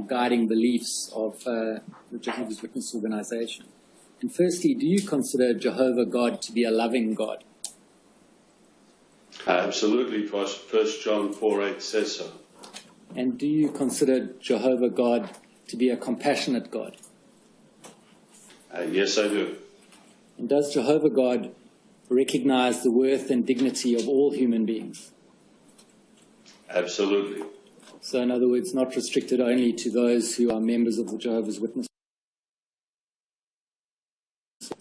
guiding beliefs of the Jehovah's Witness organization. And firstly, do you consider Jehovah God to be a loving God? Absolutely. 1 John 4:8 says so. And do you consider Jehovah God to be a compassionate God? Yes, I do. And does Jehovah God recognize the worth and dignity of all human beings? Absolutely. So in other words, not restricted only to those who are members of the Jehovah's Witness.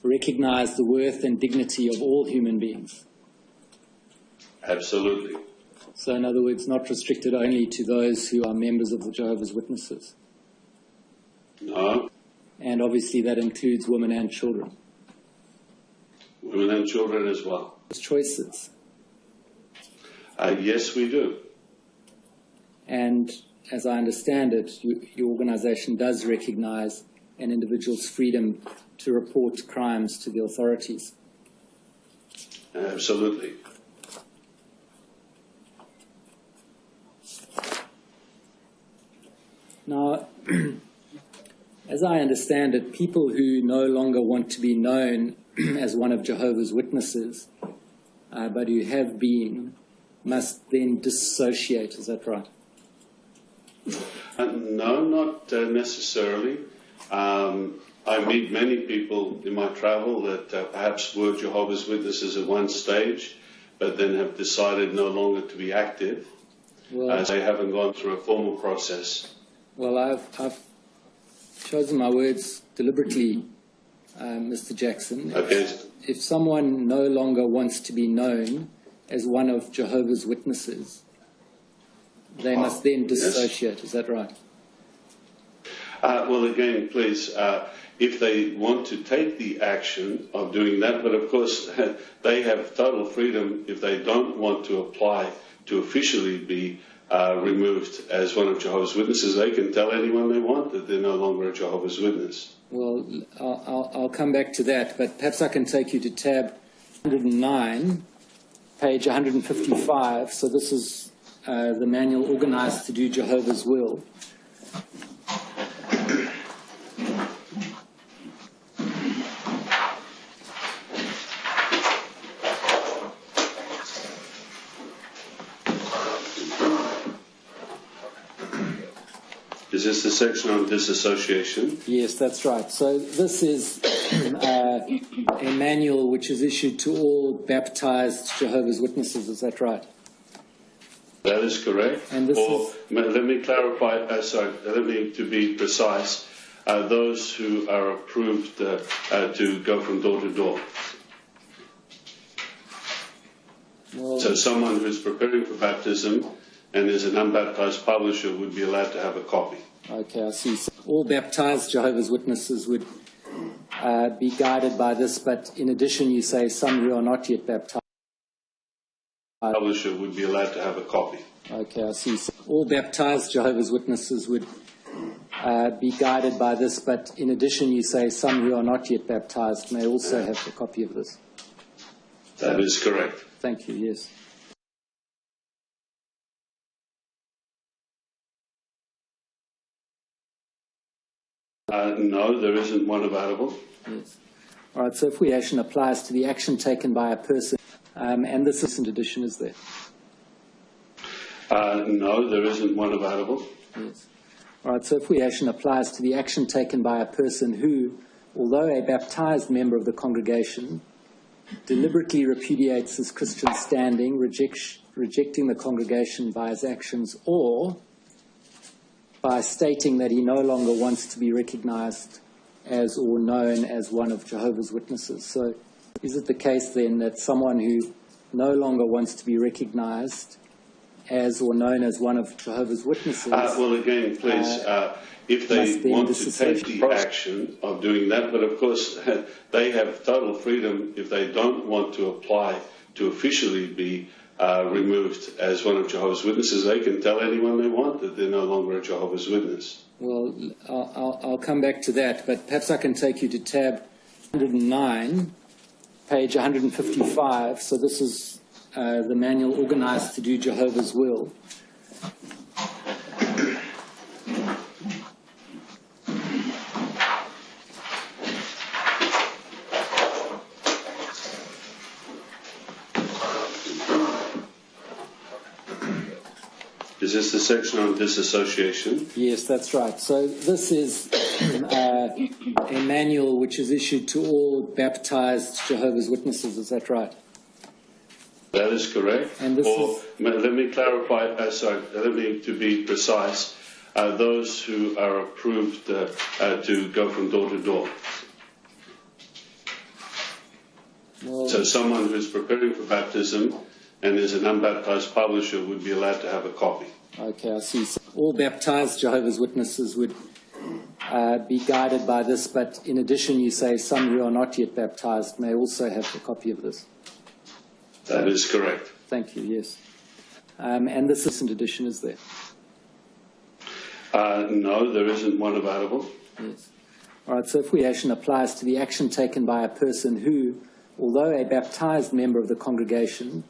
Recognize the worth and dignity of all human beings. Absolutely. So in other words, not restricted only to those who are members of the Jehovah's Witnesses. No. And obviously that includes women and children. Women and children as well. Choices. Yes, we do. And as I understand it, your organization does recognize an individual's freedom to report crimes to the authorities. Absolutely. Now, as I understand it, people who no longer want to be known as one of Jehovah's Witnesses, but who have been, must then dissociate. Is that right? No, not necessarily. I meet many people in my travel that perhaps were Jehovah's Witnesses at one stage, but then have decided no longer to be active, as they haven't gone through a formal process. Well, I've chosen my words deliberately, Mr. Jackson. Okay. If someone no longer wants to be known as one of Jehovah's Witnesses, they must then dissociate. Yes. Is that right? Well, again, please, if they want to take the action of doing that, but of course they have total freedom if they don't want to apply to officially be removed as one of Jehovah's Witnesses. They can tell anyone they want that they're no longer a Jehovah's Witness. Well, I'll come back to that, but perhaps I can take you to tab 109, page 155. So this is the manual organized to do Jehovah's will. Is this the section on disassociation? Yes, that's right. So this is a manual which is issued to all baptized Jehovah's Witnesses. Is that right? That is correct. And this let me clarify, to be precise, those who are approved to go from door to door. Well, so someone who's preparing for baptism and is an unbaptized publisher would be allowed to have a copy. Okay, I see. So all baptized Jehovah's Witnesses would be guided by this, but in addition you say some who are not yet baptized. Publisher would be allowed to have a copy. Okay, I see. So all baptized Jehovah's Witnesses would be guided by this, but in addition you say some who are not yet baptized may also have a copy of this. That is correct. Thank you, yes. No, there isn't one available. Yes. All right, so if the action applies to the action taken by a person, and this recent edition is there? No, there isn't one available. Yes. All right, so if the action applies to the action taken by a person who, although a baptized member of the congregation, deliberately repudiates his Christian standing, rejecting the congregation by his actions, or by stating that he no longer wants to be recognized as or known as one of Jehovah's Witnesses. So is it the case then that someone who no longer wants to be recognized as or known as one of Jehovah's Witnesses... well, again, please, if they want to take the action of doing that, but of course they have total freedom if they don't want to apply to officially be removed as one of Jehovah's Witnesses. They can tell anyone they want that they're no longer a Jehovah's Witness. Well, I'll come back to that, but perhaps I can take you to tab 109, page 155. So this is the manual organized to do Jehovah's will. Is this the section on disassociation? Yes, that's right. So this is a manual which is issued to all baptized Jehovah's Witnesses. Is that right? That is correct. And let me clarify, to be precise, those who are approved to go from door to door. Well, so someone who's preparing for baptism and is an unbaptized publisher would be allowed to have a copy. Okay, I see. So all baptized Jehovah's Witnesses would be guided by this, but in addition, you say some who are not yet baptized may also have a copy of this. That is correct. Thank you, yes. And the second edition is there? No, there isn't one available. Yes. All right, so affiliation applies to the action taken by a person who, although a baptized member of the congregation,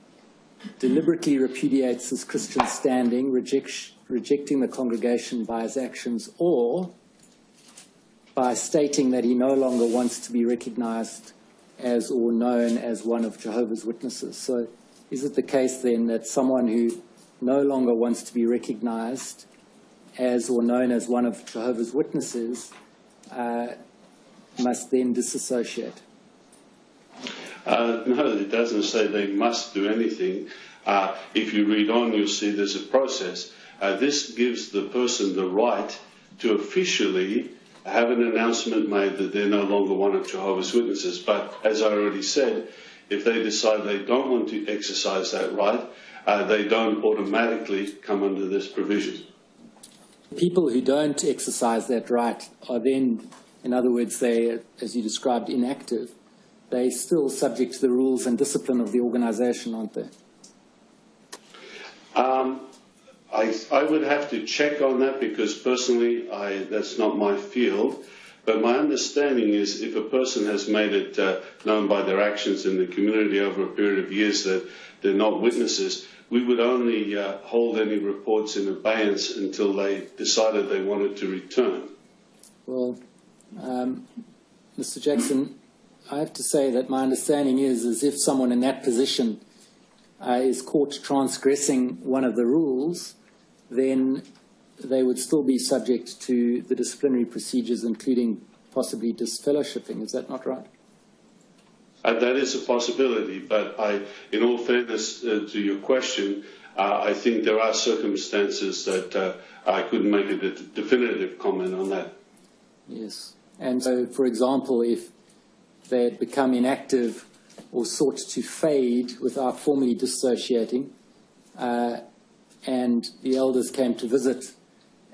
deliberately repudiates his Christian standing, rejecting the congregation by his actions, or by stating that he no longer wants to be recognized as or known as one of Jehovah's Witnesses. So is it the case then that someone who no longer wants to be recognized as or known as one of Jehovah's Witnesses must then disassociate? No, it doesn't say they must do anything. If you read on, you'll see there's a process. This gives the person the right to officially have an announcement made that they're no longer one of Jehovah's Witnesses. But as I already said, if they decide they don't want to exercise that right, they don't automatically come under this provision. People who don't exercise that right are then, in other words, they, as you described, inactive. They're still subject to the rules and discipline of the organization, aren't they? I would have to check on that because personally that's not my field. But my understanding is if a person has made it known by their actions in the community over a period of years that they're not witnesses, we would only hold any reports in abeyance until they decided they wanted to return. Well, Mr. Jackson, I have to say that my understanding is if someone in that position is caught transgressing one of the rules, then they would still be subject to the disciplinary procedures, including possibly disfellowshipping. Is that not right? That is a possibility, but in all fairness to your question, I think there are circumstances that I couldn't make a definitive comment on that. Yes. And so, for example, if they had become inactive or sought to fade without formally dissociating, and the elders came to visit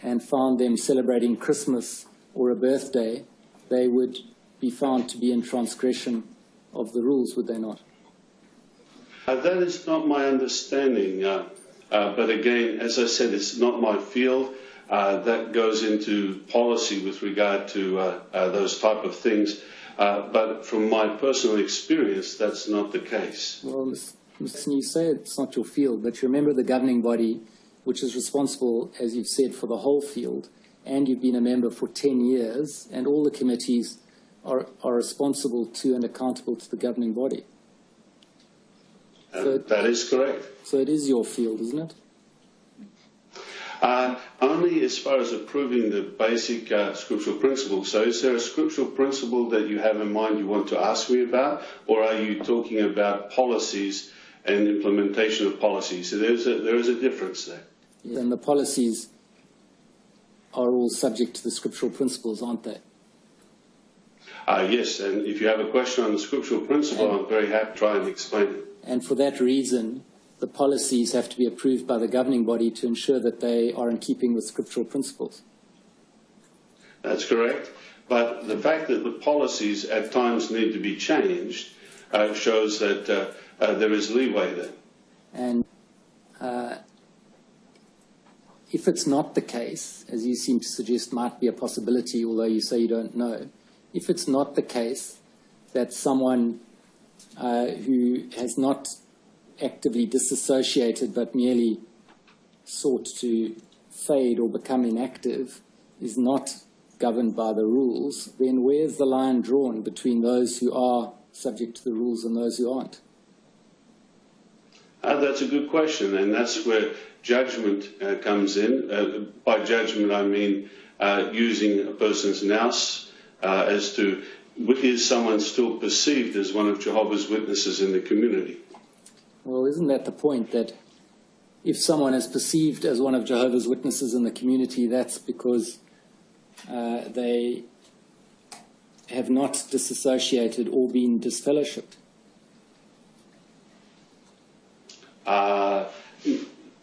and found them celebrating Christmas or a birthday, they would be found to be in transgression of the rules, would they not? That is not my understanding. But again, as I said, it's not my field. That goes into policy with regard to those type of things. But from my personal experience, that's not the case. Well, you say it's not your field, but you remember the governing body, which is responsible, as you've said, for the whole field, and you've been a member for 10 years, and all the committees are responsible to and accountable to the governing body. So that is correct. So it is your field, isn't it? Only as far as approving the basic scriptural principles. So is there a scriptural principle that you have in mind you want to ask me about, or are you talking about policies and implementation of policies? So there is a difference there. Yeah, and the policies are all subject to the scriptural principles, aren't they? Yes, and if you have a question on the scriptural principle, I'm very happy to try and explain it. And for that reason, the policies have to be approved by the governing body to ensure that they are in keeping with scriptural principles. That's correct. But the fact that the policies at times need to be changed shows that there is leeway there. And if it's not the case, as you seem to suggest might be a possibility, although you say you don't know, if it's not the case that someone who has not actively disassociated but merely sought to fade or become inactive is not governed by the rules, then where's the line drawn between those who are subject to the rules and those who aren't? That's a good question, and that's where judgment comes in. By judgment, I mean using a person's nous as to is someone still perceived as one of Jehovah's Witnesses in the community. Well, isn't that the point, that if someone is perceived as one of Jehovah's Witnesses in the community, that's because they have not disassociated or been disfellowshipped?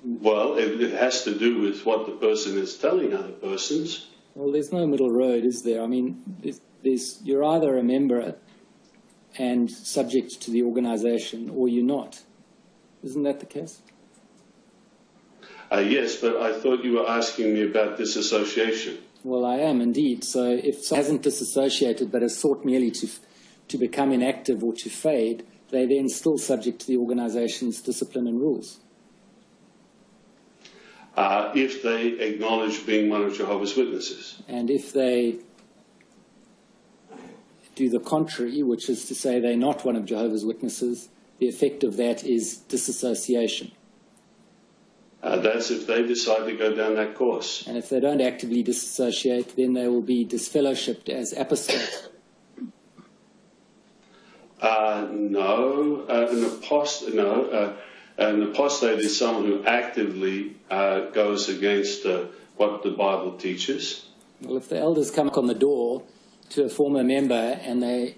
Well, it has to do with what the person is telling other persons. Well, there's no middle road, is there? I mean, you're either a member and subject to the organization, or you're not. Isn't that the case? Yes, but I thought you were asking me about disassociation. Well, I am indeed. So if someone hasn't disassociated but has sought merely to become inactive or to fade, they're then still subject to the organization's discipline and rules. If they acknowledge being one of Jehovah's Witnesses. And if they do the contrary, which is to say they're not one of Jehovah's Witnesses, the effect of that is disassociation. That's if they decide to go down that course. And if they don't actively disassociate, then they will be disfellowshipped as apostates. No, an apostate is someone who actively goes against what the Bible teaches. Well, if the elders come on the door to a former member to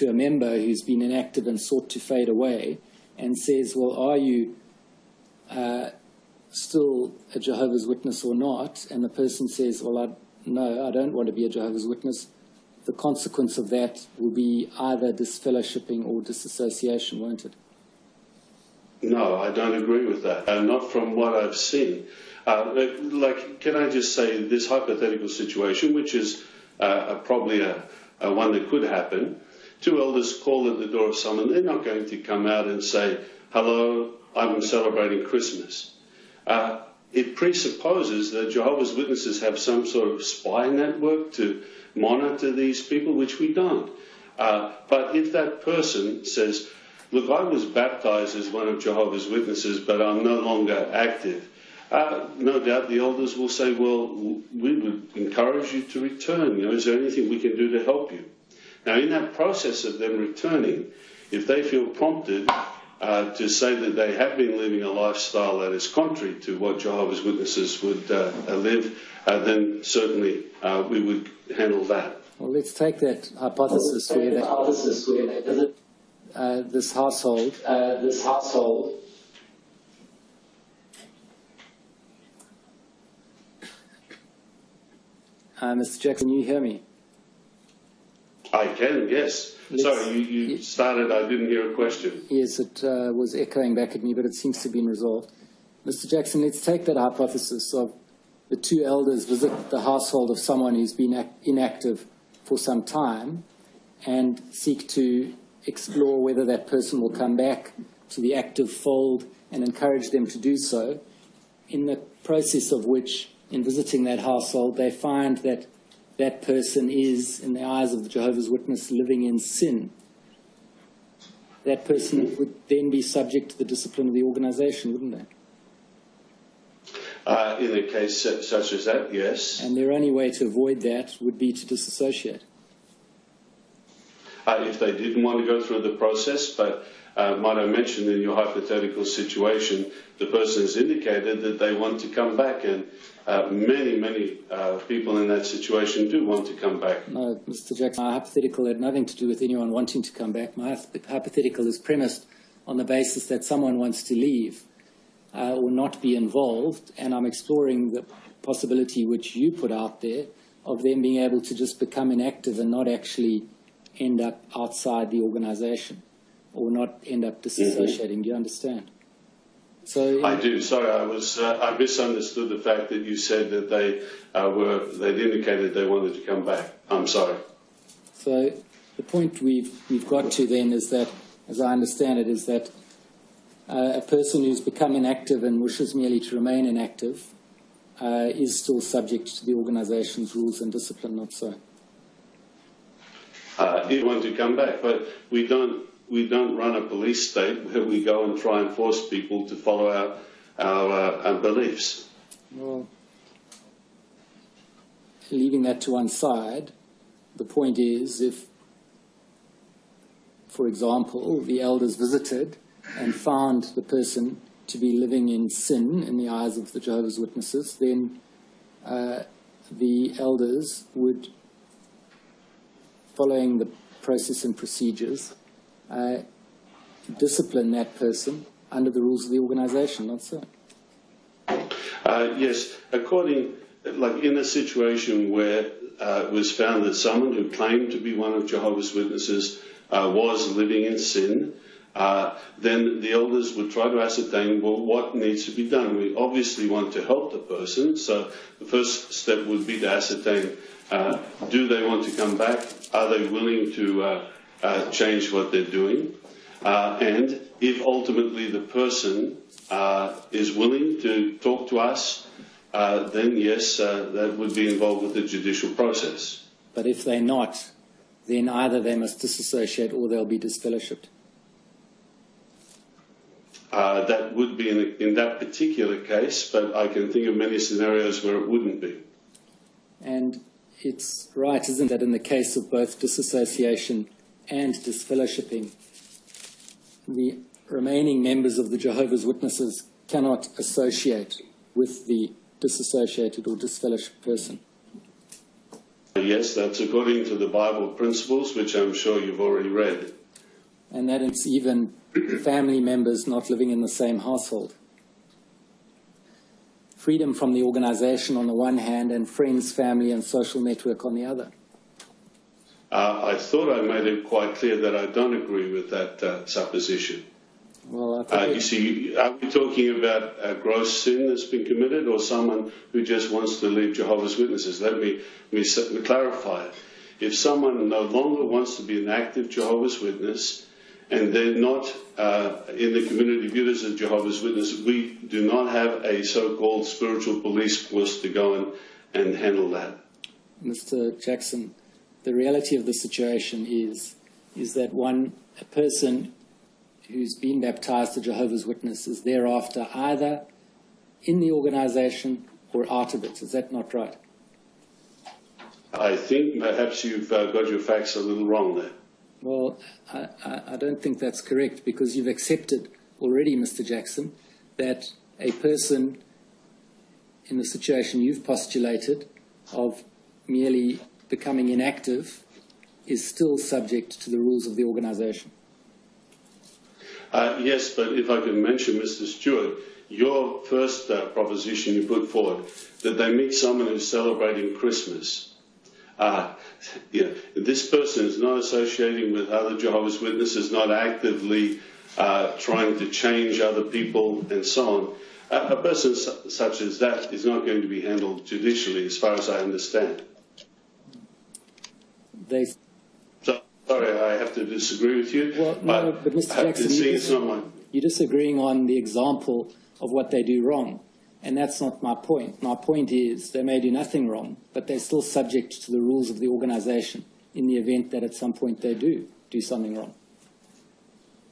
a member who's been inactive and sought to fade away, and says, "Well, are you still a Jehovah's Witness or not?" And the person says, "Well, no, I don't want to be a Jehovah's Witness," the consequence of that will be either disfellowshipping or disassociation, won't it? No, I don't agree with that. Not from what I've seen. Can I just say this hypothetical situation, which is probably a one that could happen. Two elders call at the door of someone. They're not going to come out and say, "Hello, I'm celebrating Christmas." It presupposes that Jehovah's Witnesses have some sort of spy network to monitor these people, which we don't. But if that person says, "Look, I was baptized as one of Jehovah's Witnesses, but I'm no longer active," no doubt the elders will say, "Well, we would encourage you to return. Is there anything we can do to help you?" Now, in that process of them returning, if they feel prompted to say that they have been living a lifestyle that is contrary to what Jehovah's Witnesses would live, then certainly we would handle that. Well, let's take that hypothesis where they visit this household. Mr. Jackson, can you hear me? I can, yes. Sorry, you started, I didn't hear a question. Yes, it was echoing back at me, but it seems to have been resolved. Mr. Jackson, let's take that hypothesis of the two elders visit the household of someone who's been inactive for some time and seek to explore whether that person will come back to the active fold and encourage them to do so, in the process of which, in visiting that household, they find that that person is, in the eyes of the Jehovah's Witness, living in sin. That person would then be subject to the discipline of the organization, wouldn't they? In a case such as that, yes. And their only way to avoid that would be to disassociate. If they didn't want to go through the process, but might I mention in your hypothetical situation, the person has indicated that they want to come back, and many people in that situation do want to come back. No, Mr. Jackson, my hypothetical had nothing to do with anyone wanting to come back. My hypothetical is premised on the basis that someone wants to leave or not be involved, and I'm exploring the possibility which you put out there of them being able to just become inactive and not actually end up outside the organization or not end up disassociating. Do you understand? So I do. Sorry, I misunderstood the fact that you said that they'd indicated they wanted to come back. I'm sorry. So the point we've got to then is that, as I understand it, is that a person who's become inactive and wishes merely to remain inactive is still subject to the organization's rules and discipline, not so. You want to come back, but we don't we don't run a police state where we go and try and force people to follow our beliefs. Well, leaving that to one side, the point is if, for example, the elders visited and found the person to be living in sin in the eyes of the Jehovah's Witnesses, then the elders would, following the process and procedures, discipline that person under the rules of the organization, not so? Yes, like in a situation where it was found that someone who claimed to be one of Jehovah's Witnesses was living in sin, then the elders would try to ascertain, well, what needs to be done. We obviously want to help the person, so the first step would be to ascertain, do they want to come back? Are they willing to change what they're doing? And if ultimately the person is willing to talk to us, then yes, that would be involved with the judicial process. But if they're not, then either they must disassociate or they'll be disfellowshipped. That would be in that particular case, but I can think of many scenarios where it wouldn't be. And it's right, isn't it, in the case of both disassociation and disfellowshipping, the remaining members of the Jehovah's Witnesses cannot associate with the disassociated or disfellowshipped person. Yes, that's according to the Bible principles, which I'm sure you've already read. And that it's even family members not living in the same household. Freedom from the organization on the one hand and friends, family and social network on the other. I thought I made it quite clear that I don't agree with that supposition. Well, you see, are we talking about a gross sin that's been committed or someone who just wants to leave Jehovah's Witnesses? Let me clarify it. If someone no longer wants to be an active Jehovah's Witness and they're not in the community viewed as a Jehovah's Witness, we do not have a so-called spiritual police force to go and handle that. Mr. Jackson, the reality of the situation is that a person who's been baptized to Jehovah's Witness is thereafter either in the organization or out of it. Is that not right? I think perhaps you've got your facts a little wrong there. Well, I don't think that's correct, because you've accepted already, Mr. Jackson, that a person in the situation you've postulated of merely becoming inactive is still subject to the rules of the organization. Yes, but if I can mention, Mr. Stewart, your first proposition you put forward, that they meet someone who's celebrating Christmas. This person is not associating with other Jehovah's Witnesses, not actively trying to change other people and so on. A person such as that is not going to be handled judicially, as far as I understand. Sorry, I have to disagree with you. Well, no, but Mr. Jackson, you're disagreeing on the example of what they do wrong. And that's not my point. My point is they may do nothing wrong, but they're still subject to the rules of the organization in the event that at some point they do something wrong.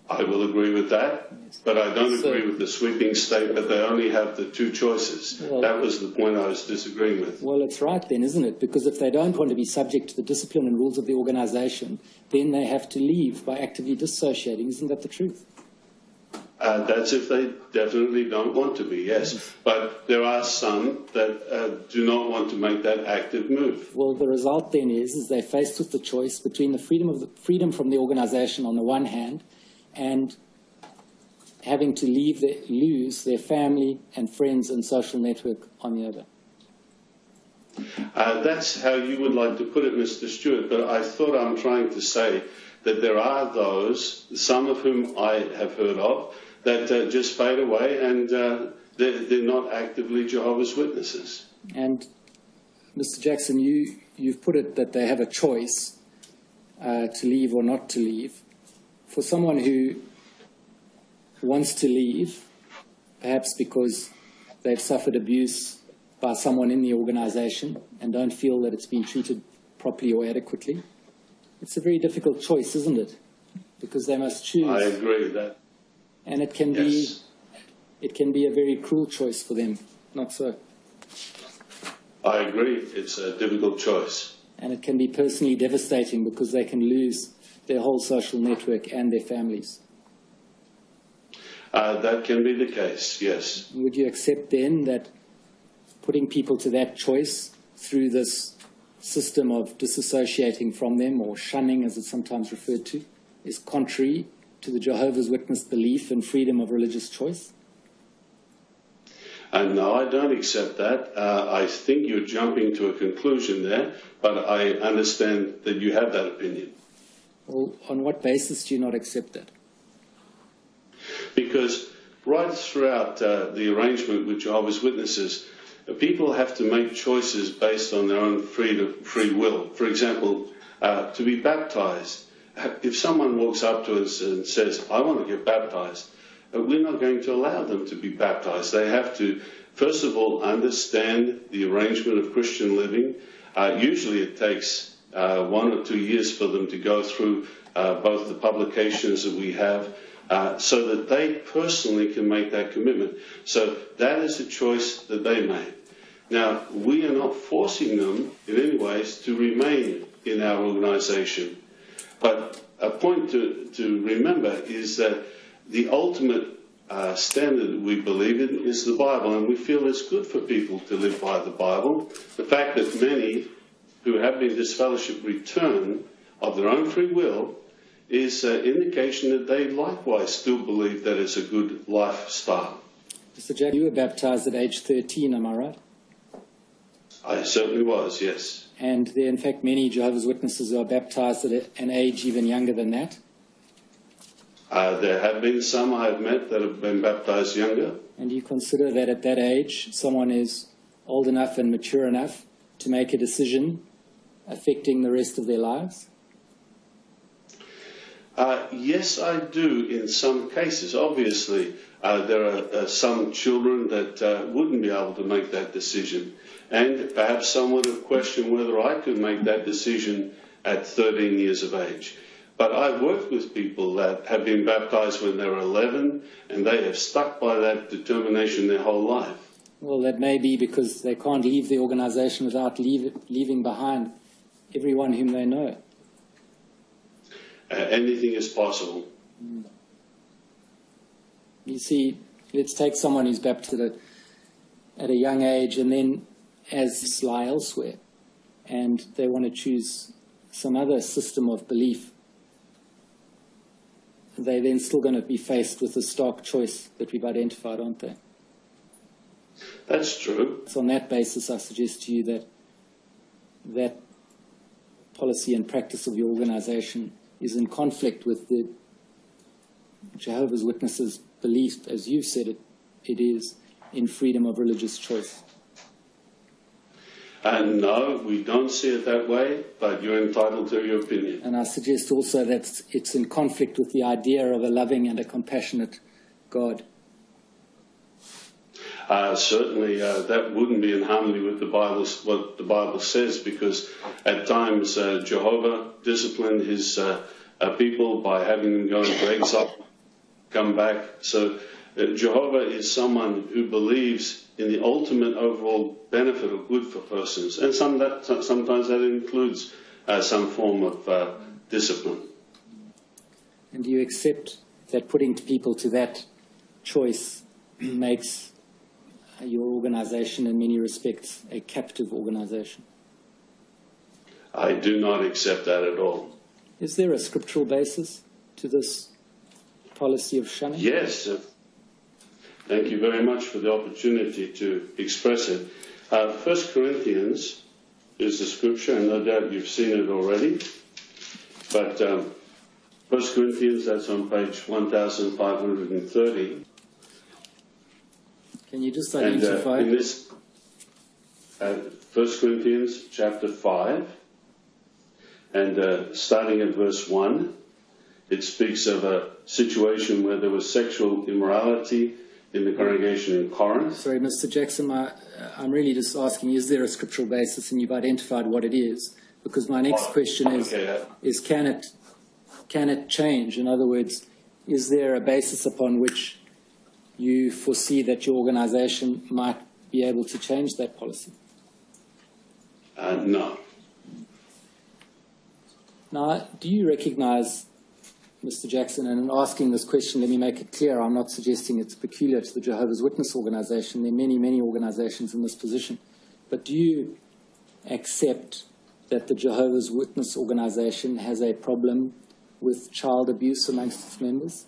I will agree with that, but I don't agree with the sweeping statement they only have the two choices. Well, that was the point I was disagreeing with. Well, it's right then, isn't it? Because if they don't want to be subject to the discipline and rules of the organization, then they have to leave by actively dissociating. Isn't that the truth? That's if they definitely don't want to be, yes. But there are some that do not want to make that active move. Well, the result then is they're faced with the choice between the freedom from the organization on the one hand and having to lose their family and friends and social network on the other. That's how you would like to put it, Mr. Stewart, but I thought I'm trying to say that there are those, some of whom I have heard of, that just fade away and they're not actively Jehovah's Witnesses. And Mr. Jackson, you've put it that they have a choice to leave or not to leave. For someone who wants to leave, perhaps because they've suffered abuse by someone in the organization and don't feel that it's been treated properly or adequately, it's a very difficult choice, isn't it? because they must choose. I agree with that. And it can be a very cruel choice for them, not so? I agree. It's a difficult choice. And it can be personally devastating because they can lose their whole social network and their families. That can be the case, yes. Would you accept then that putting people to that choice through this system of disassociating from them, or shunning as it's sometimes referred to, is contrary to the Jehovah's Witness belief in freedom of religious choice? No, I don't accept that. I think you're jumping to a conclusion there, but I understand that you have that opinion. Well, on what basis do you not accept that? Because right throughout the arrangement with Jehovah's Witnesses, people have to make choices based on their own free will. For example, to be baptized. If someone walks up to us and says, I want to get baptized, we're not going to allow them to be baptized. They have to, first of all, understand the arrangement of Christian living. Usually it takes 1 or 2 years for them to go through both the publications that we have, so that they personally can make that commitment. So that is a choice that they made. Now, we are not forcing them in any ways to remain in our organization. But a point to remember is that the ultimate standard that we believe in is the Bible, and we feel it's good for people to live by the Bible. The fact that many who have been disfellowshipped return of their own free will is an indication that they likewise still believe that it's a good lifestyle. Mr. Jack, you were baptized at age 13, am I right? I certainly was, yes. And there are, in fact, many Jehovah's Witnesses who are baptized at an age even younger than that? There have been some I have met that have been baptized younger. And do you consider that at that age, someone is old enough and mature enough to make a decision affecting the rest of their lives? Yes, I do in some cases. Obviously, there are some children that wouldn't be able to make that decision. And perhaps some would have questioned whether I could make that decision at 13 years of age. But I've worked with people that have been baptized when they were 11, and they have stuck by that determination their whole life. Well, that may be because they can't leave the organization without leaving behind everyone whom they know. Anything is possible. You see, let's take someone who's baptized at a young age and then as lie elsewhere, and they want to choose some other system of belief. They're then still going to be faced with a stark choice that we've identified, aren't they? That's true. So on that basis, I suggest to you that that policy and practice of your organization is in conflict with the Jehovah's Witnesses' belief, as you've said it is, in freedom of religious choice. And no, we don't see it that way, but you're entitled to your opinion. And I suggest also that it's in conflict with the idea of a loving and a compassionate God. Certainly, that wouldn't be in harmony with the Bible, what the Bible says, because at times Jehovah disciplined his people by having them go into exile, come back. So Jehovah is someone who believes in the ultimate overall benefit or good for persons, and sometimes that includes some form of discipline. And do you accept that putting people to that choice makes your organization in many respects a captive organization? I do not accept that at all. Is there a scriptural basis to this policy of shunning? Yes. Thank you very much for the opportunity to express it. 1 Corinthians is the scripture, and no doubt you've seen it already. But 1 Corinthians, that's on page 1530. Can you just identify? And in this, 1 Corinthians chapter 5, and starting at verse 1, it speaks of a situation where there was sexual immorality in the congregation in Corinth. Sorry, Mr. Jackson, I'm really just asking, is there a scriptural basis, and you've identified what it is? Because my next question is can it can it change? In other words, is there a basis upon which you foresee that your organization might be able to change that policy? No. Now, do you recognize, Mr. Jackson, and in asking this question, let me make it clear, I'm not suggesting it's peculiar to the Jehovah's Witness organization. There are many, many organizations in this position. But do you accept that the Jehovah's Witness organization has a problem with child abuse amongst its members?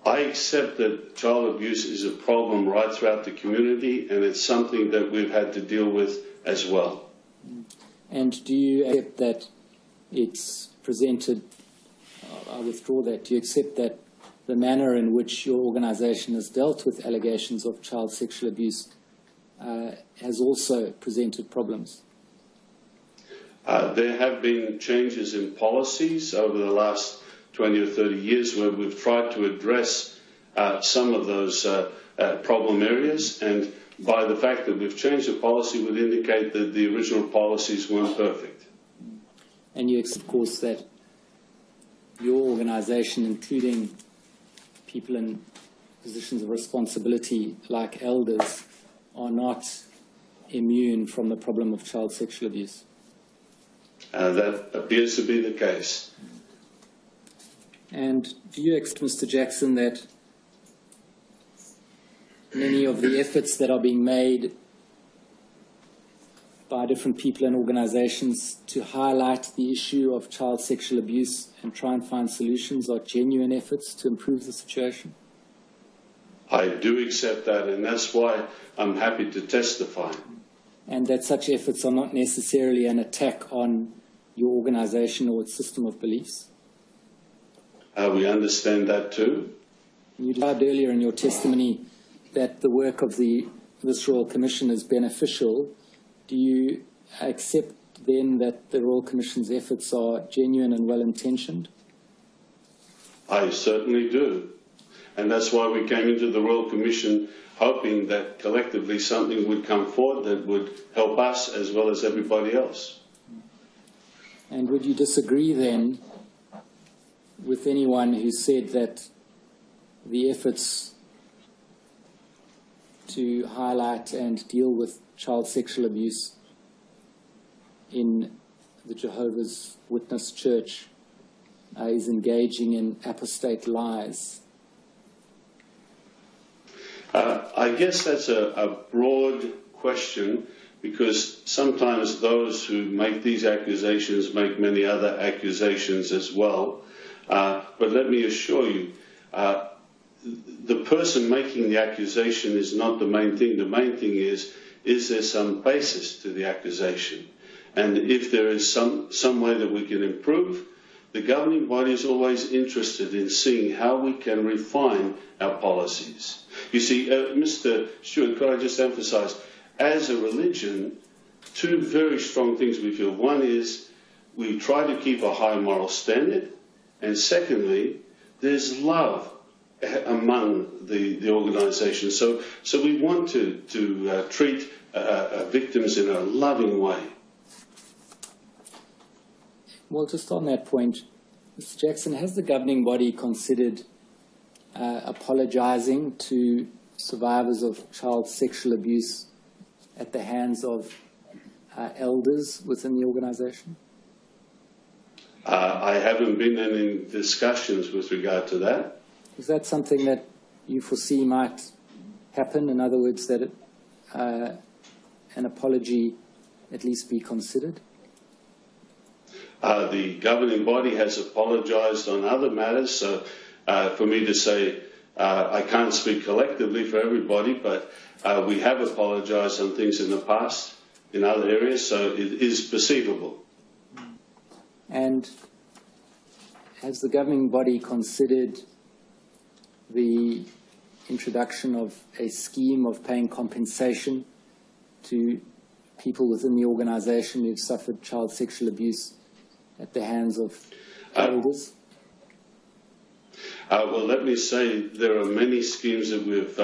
I accept that child abuse is a problem right throughout the community, and it's something that we've had to deal with as well. And do you accept that it's presented, I withdraw that, do you accept that the manner in which your organization has dealt with allegations of child sexual abuse has also presented problems? There have been changes in policies over the last 20 or 30 years where we've tried to address some of those problem areas, and by the fact that we've changed the policy would indicate that the original policies weren't perfect. And you accept, of course, that your organization, including people in positions of responsibility like elders, are not immune from the problem of child sexual abuse? That appears to be the case. And do you accept, Mr. Jackson, that many of the efforts that are being made by different people and organizations to highlight the issue of child sexual abuse and try and find solutions are genuine efforts to improve the situation? I do accept that, and that's why I'm happy to testify. And that such efforts are not necessarily an attack on your organization or its system of beliefs? We understand that too. You described earlier in your testimony that the work of this Royal Commission is beneficial. Do you accept then that the Royal Commission's efforts are genuine and well-intentioned? I certainly do. And that's why we came into the Royal Commission hoping that collectively something would come forward that would help us as well as everybody else. And would you disagree then with anyone who said that the efforts to highlight and deal with child sexual abuse in the Jehovah's Witness Church is engaging in apostate lies? I guess that's a broad question, because sometimes those who make these accusations make many other accusations as well. But let me assure you, the person making the accusation is not the main thing. The main thing is there some basis to the accusation? And if there is some way that we can improve, the governing body is always interested in seeing how we can refine our policies. You see, Mr. Stewart, could I just emphasize, as a religion, two very strong things we feel. One is we try to keep a high moral standard, and secondly, there's love among the organisation. So we want to treat victims in a loving way. Well, just on that point, Mr. Jackson, has the governing body considered apologising to survivors of child sexual abuse at the hands of elders within the organisation? I haven't been in any discussions with regard to that. Is that something that you foresee might happen? In other words, that an apology at least be considered? The governing body has apologised on other matters, so for me to say I can't speak collectively for everybody, but we have apologised on things in the past in other areas, so it is perceivable. And has the governing body considered the introduction of a scheme of paying compensation to people within the organisation who've suffered child sexual abuse at the hands of elders? Well, let me say there are many schemes that we've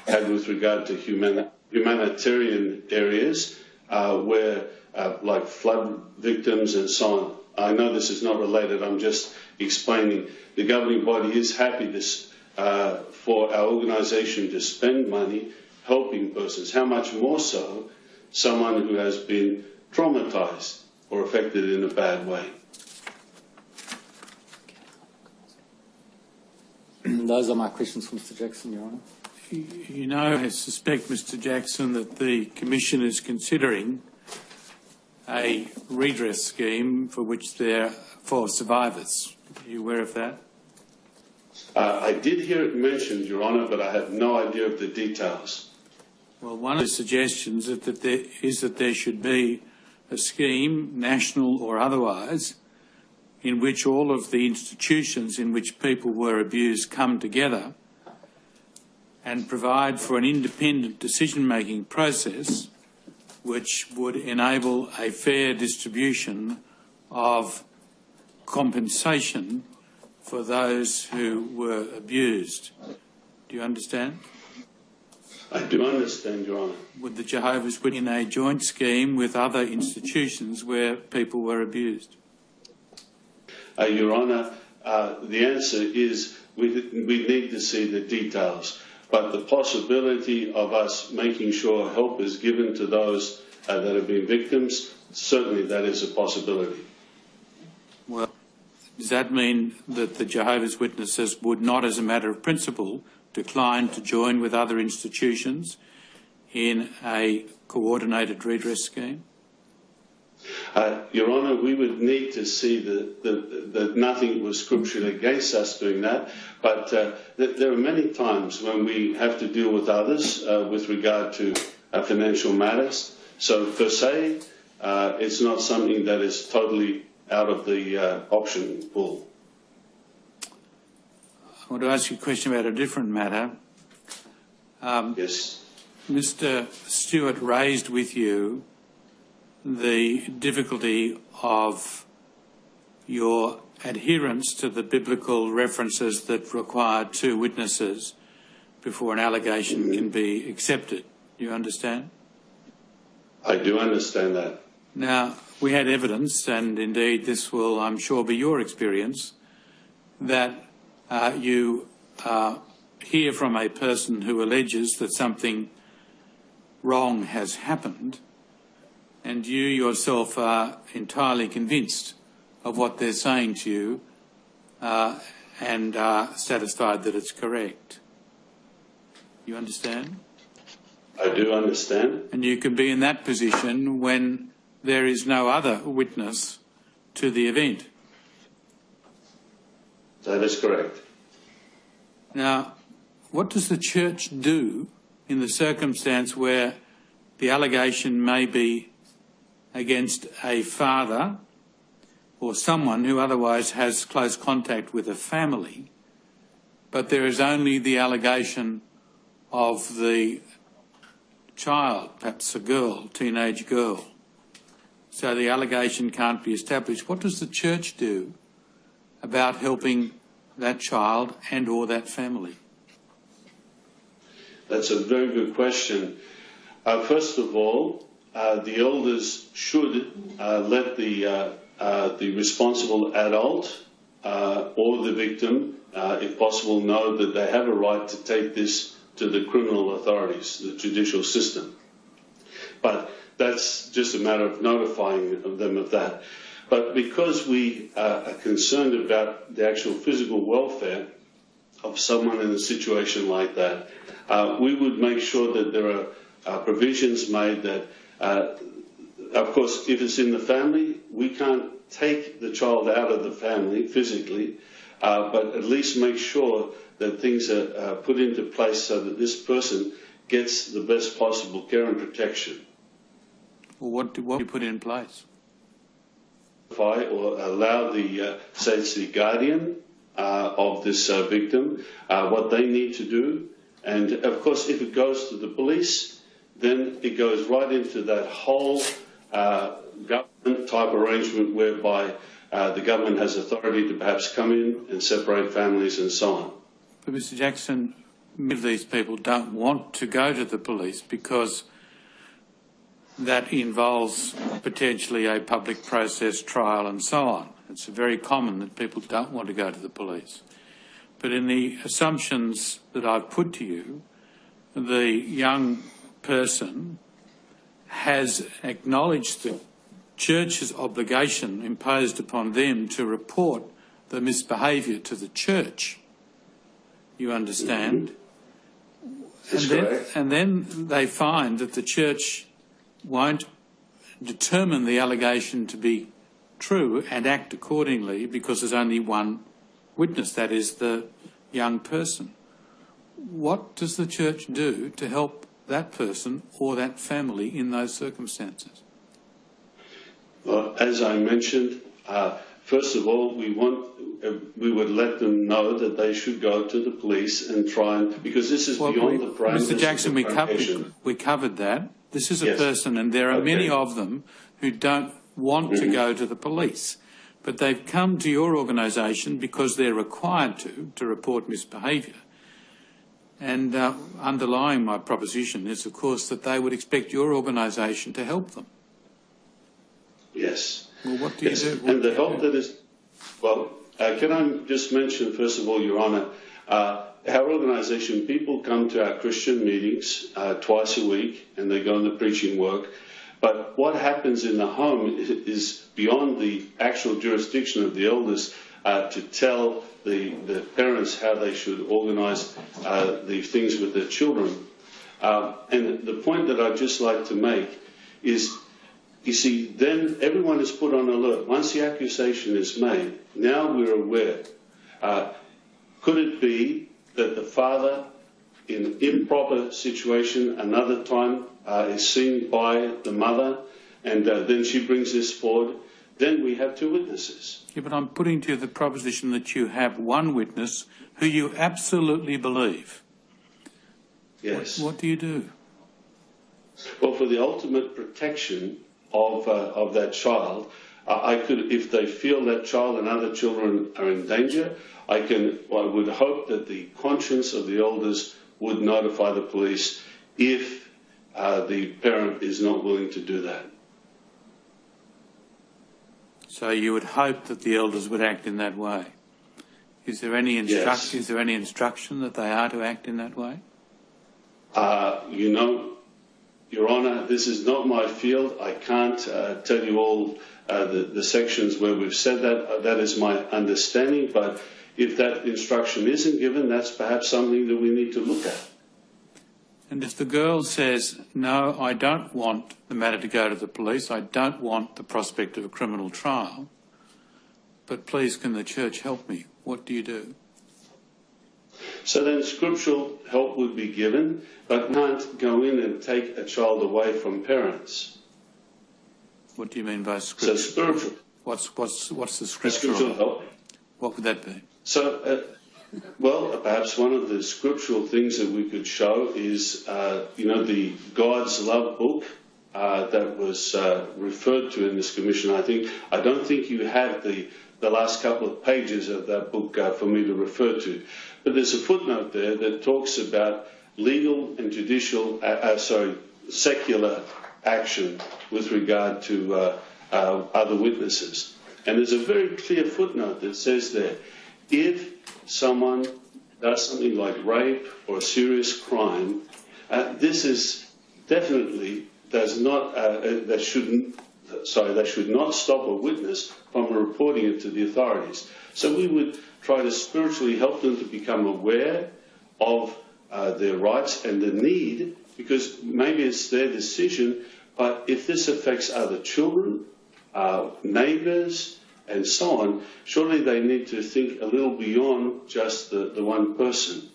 had with regard to humanitarian areas where, like flood victims and so on. I know this is not related, I'm just explaining. The governing body is happy for our organisation to spend money helping persons. How much more so someone who has been traumatised or affected in a bad way? Those are my questions for Mr. Jackson, Your Honour. You know, I suspect, Mr. Jackson, that the Commission is considering a redress scheme for survivors. Are you aware of that? I did hear it mentioned, Your Honour, but I have no idea of the details. Well, one of the suggestions is that there should be a scheme, national or otherwise, in which all of the institutions in which people were abused come together and provide for an independent decision-making process which would enable a fair distribution of compensation for those who were abused. Do you understand? I do understand, Your Honour. Would the Jehovah's put in a joint scheme with other institutions where people were abused? Your Honour, the answer is we need to see the details, but the possibility of us making sure help is given to those that have been victims, certainly that is a possibility. Well, does that mean that the Jehovah's Witnesses would not, as a matter of principle, decline to join with other institutions in a coordinated redress scheme? Your Honour, we would need to see that nothing was scripturally against us doing that, but there are many times when we have to deal with others with regard to financial matters. So per se, it's not something that is totally out of the option pool. I want to ask you a question about a different matter. Yes. Mr. Stewart raised with you the difficulty of your adherence to the biblical references that require 2 witnesses before an allegation can be accepted. Do you understand? I do understand that. Now, we had evidence, and indeed this will, I'm sure, be your experience, that you hear from a person who alleges that something wrong has happened, and you yourself are entirely convinced of what they're saying to you and are satisfied that it's correct. You understand? I do understand. And you can be in that position when there is no other witness to the event. That is correct. Now, what does the Church do in the circumstance where the allegation may be against a father or someone who otherwise has close contact with a family, but there is only the allegation of the child, perhaps a girl, teenage girl, so the allegation can't be established? What does the Church do about helping that child and or that family? That's a very good question. First of all, the elders should let the responsible adult or the victim, if possible, know that they have a right to take this to the criminal authorities, the judicial system. But that's just a matter of notifying them of that. But because we are concerned about the actual physical welfare of someone in a situation like that, we would make sure that there are provisions made that, of course, if it's in the family, we can't take the child out of the family physically, but at least make sure that things are put into place so that this person gets the best possible care and protection. Well, what do you put in place? Or allow the, say it's the guardian of this victim, what they need to do. And of course, if it goes to the police, then it goes right into that whole government type arrangement whereby the government has authority to perhaps come in and separate families and so on. But Mr. Jackson, many of these people don't want to go to the police because that involves potentially a public process, trial and so on. It's very common that people don't want to go to the police. But in the assumptions that I've put to you, the young person has acknowledged the church's obligation imposed upon them to report the misbehaviour to the church. You understand? And then they find that the church won't determine the allegation to be true and act accordingly because there's only one witness, that is the young person. What does the church do to help that person or that family in those circumstances? Well, as I mentioned, first of all, we would let them know that they should go to the police and try and, because this is beyond the parameters. Mr. Jackson, we covered that. This is a person, and there are many of them who don't want to go to the police, but they've come to your organisation because they're required to report misbehaviour. And underlying my proposition is, of course, that they would expect your organisation to help them. Yes. Well, what do you do? And the help that is, well, can I just mention, first of all, Your Honour, our organisation, people come to our Christian meetings twice a week and they go on the preaching work. But what happens in the home is beyond the actual jurisdiction of the elders to tell the parents how they should organise the things with their children. And the point that I'd just like to make is, you see, then everyone is put on alert. Once the accusation is made, now we're aware. Could it be that the father, in improper situation, another time is seen by the mother, and then she brings this forward? Then we have two witnesses. Yeah, but I'm putting to you the proposition that you have one witness who you absolutely believe. Yes. What do you do? Well, for the ultimate protection of that child, I could, if they feel that child and other children are in danger, I would hope that the conscience of the elders would notify the police if the parent is not willing to do that. So you would hope that the elders would act in that way. Is there any Yes. Is there any instruction that they are to act in that way? You know, Your Honour, this is not my field. I can't tell you all the sections where we've said that. That is my understanding. But if that instruction isn't given, that's perhaps something that we need to look at. And if the girl says, no, I don't want the matter to go to the police, I don't want the prospect of a criminal trial, but please can the church help me, what do you do? So then scriptural help would be given, but can't go in and take a child away from parents. What do you mean by scriptural? So spiritual. What's the scriptural help? What would that be? So, well, perhaps one of the scriptural things that we could show is, the God's Love book that was referred to in this commission. I don't think you have the last couple of pages of that book for me to refer to. But there's a footnote there that talks about legal and secular action with regard to other witnesses. And there's a very clear footnote that says there, if someone does something like rape or a serious crime, this is definitely that should not stop a witness from reporting it to the authorities. So we would try to spiritually help them to become aware of their rights and the need, because maybe it's their decision, but if this affects other children, neighbours, and so on, surely they need to think a little beyond just the one person.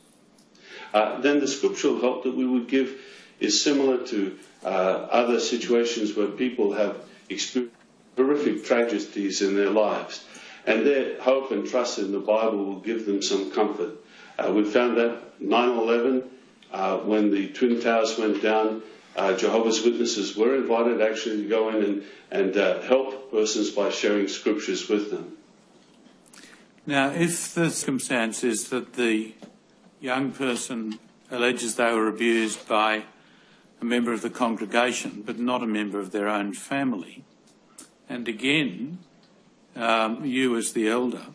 Then the scriptural help that we would give is similar to other situations where people have experienced horrific tragedies in their lives, and their hope and trust in the Bible will give them some comfort. We found that 9/11, when the Twin Towers went down, Jehovah's Witnesses were invited actually to go in and help persons by sharing scriptures with them. Now, if the circumstance is that the young person alleges they were abused by a member of the congregation but not a member of their own family. And again, you as the elder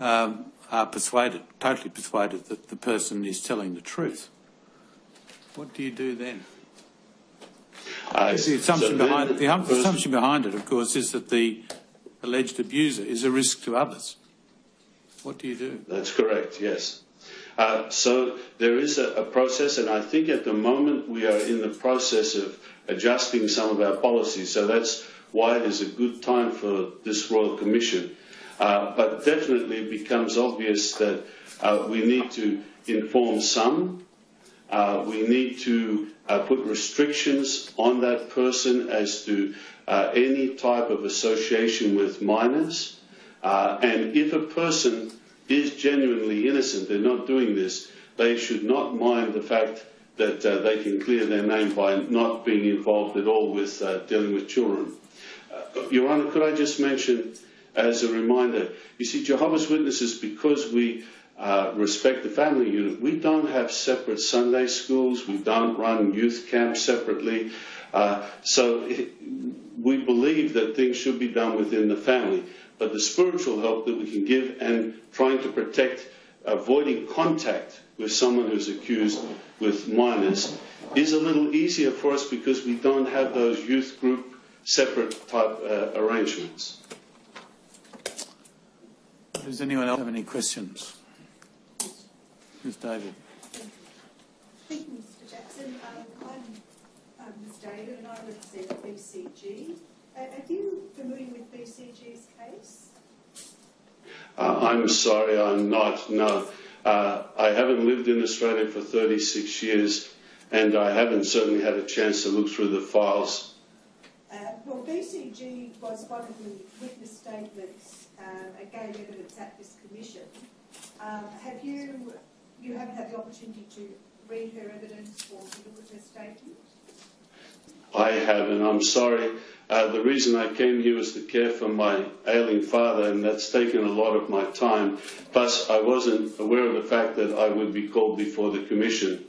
are persuaded, totally persuaded, that the person is telling the truth. What do you do then? The assumption behind it, of course, is that the alleged abuser is a risk to others. What do you do? That's correct, yes. So there is a process, and I think at the moment we are in the process of adjusting some of our policies. So that's why it is a good time for this Royal Commission. But definitely it becomes obvious that we need to inform some. We need to put restrictions on that person as to any type of association with minors. And if a person is genuinely innocent, they're not doing this, they should not mind the fact that they can clear their name by not being involved at all with dealing with children. Your Honour, could I just mention, as a reminder, you see, Jehovah's Witnesses, because we respect the family unit, we don't have separate Sunday schools, we don't run youth camps separately, so we believe that things should be done within the family. But the spiritual help that we can give and trying to protect, avoiding contact with someone who's accused with minors is a little easier for us because we don't have those youth group separate type arrangements. Does anyone else have any questions? Ms. David. Thank you, Mr. Jackson. I'm Ms. David and I represent BCG. Are you familiar with BCG's case? I'm sorry, I'm not, no. I haven't lived in Australia for 36 years and I haven't certainly had a chance to look through the files. Well, BCG was one of the witness statements and gave evidence at this commission. You haven't had the opportunity to read her evidence or to look at her statement? I haven't, I'm sorry. The reason I came here was to care for my ailing father, and that's taken a lot of my time. Plus, I wasn't aware of the fact that I would be called before the Commission.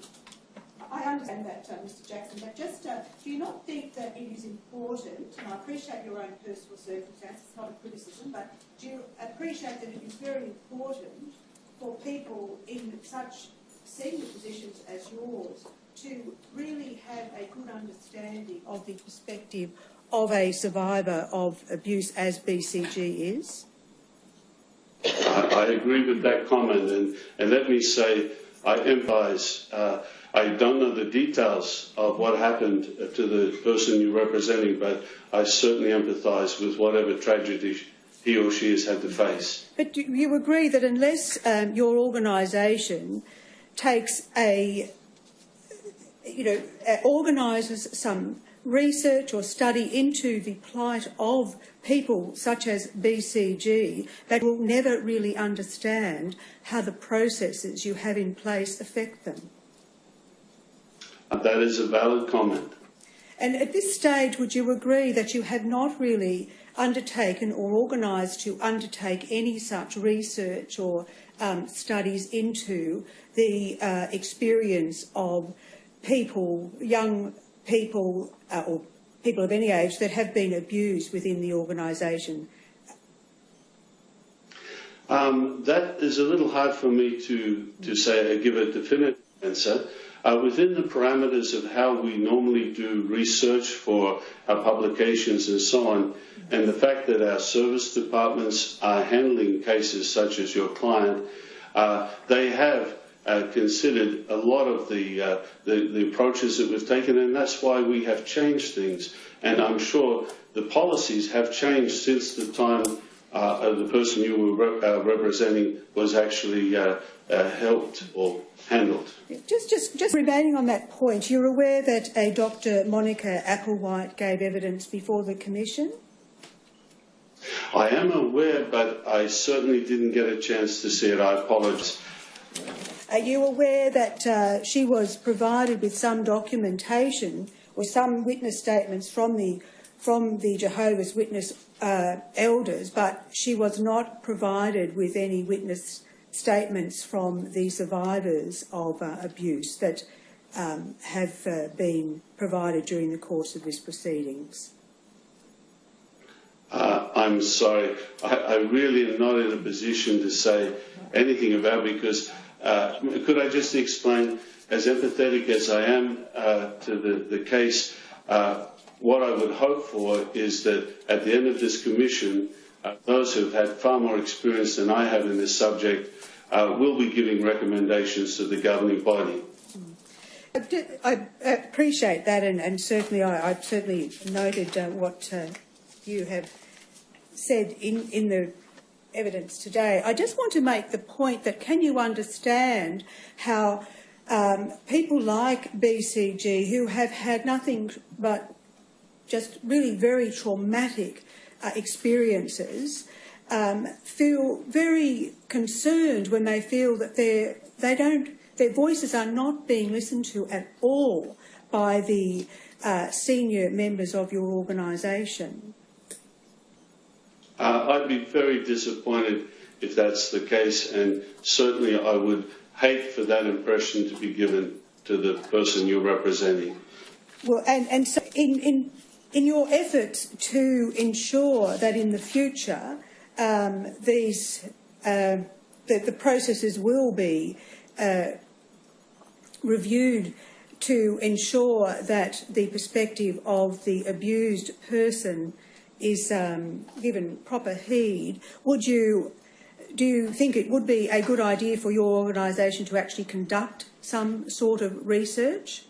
I understand that, Mr. Jackson, but just do you not think that it is important, and I appreciate your own personal circumstances, it's not a criticism, but do you appreciate that it is very important for people in such senior positions as yours to really have a good understanding of the perspective of a survivor of abuse as BCG is? I agree with that comment, and let me say I empathise. I don't know the details of what happened to the person you're representing, but I certainly empathise with whatever tragedy he or she has had to face. But do you agree that unless your organisation takes organises some research or study into the plight of people such as BCG, that will never really understand how the processes you have in place affect them? That is a valid comment. And at this stage, would you agree that you have not really undertaken or organised to undertake any such research or studies into the experience of people, young people or people of any age that have been abused within the organisation? That is a little hard for me to say, give a definitive answer. Within the parameters of how we normally do research for our publications and so on, and the fact that our service departments are handling cases such as your client, they have considered a lot of the approaches that we've taken, and that's why we have changed things. And I'm sure the policies have changed since the time the person you were representing was actually helped or handled. Just remaining on that point, you're aware that a Dr. Monica Applewhite gave evidence before the Commission? I am aware, but I certainly didn't get a chance to see it. I apologise. Are you aware that she was provided with some documentation or some witness statements from the Jehovah's Witness elders, but she was not provided with any witness statements from the survivors of abuse, that have been provided during the course of this proceedings? I'm sorry. I really am not in a position to say anything about it because could I just explain, as empathetic as I am to the case, what I would hope for is that at the end of this commission, those who have had far more experience than I have in this subject will be giving recommendations to the governing body. I appreciate that, and certainly I've certainly noted what you have said in the evidence today. I just want to make the point that can you understand how people like BCG, who have had nothing but just really very traumatic experiences, feel very concerned when they feel that their voices are not being listened to at all by the senior members of your organisation? I'd be very disappointed if that's the case, and certainly I would hate for that impression to be given to the person you're representing. Well, and so in your efforts to ensure that in the future the processes will be reviewed to ensure that the perspective of the abused person is given proper heed, do you think it would be a good idea for your organisation to actually conduct some sort of research?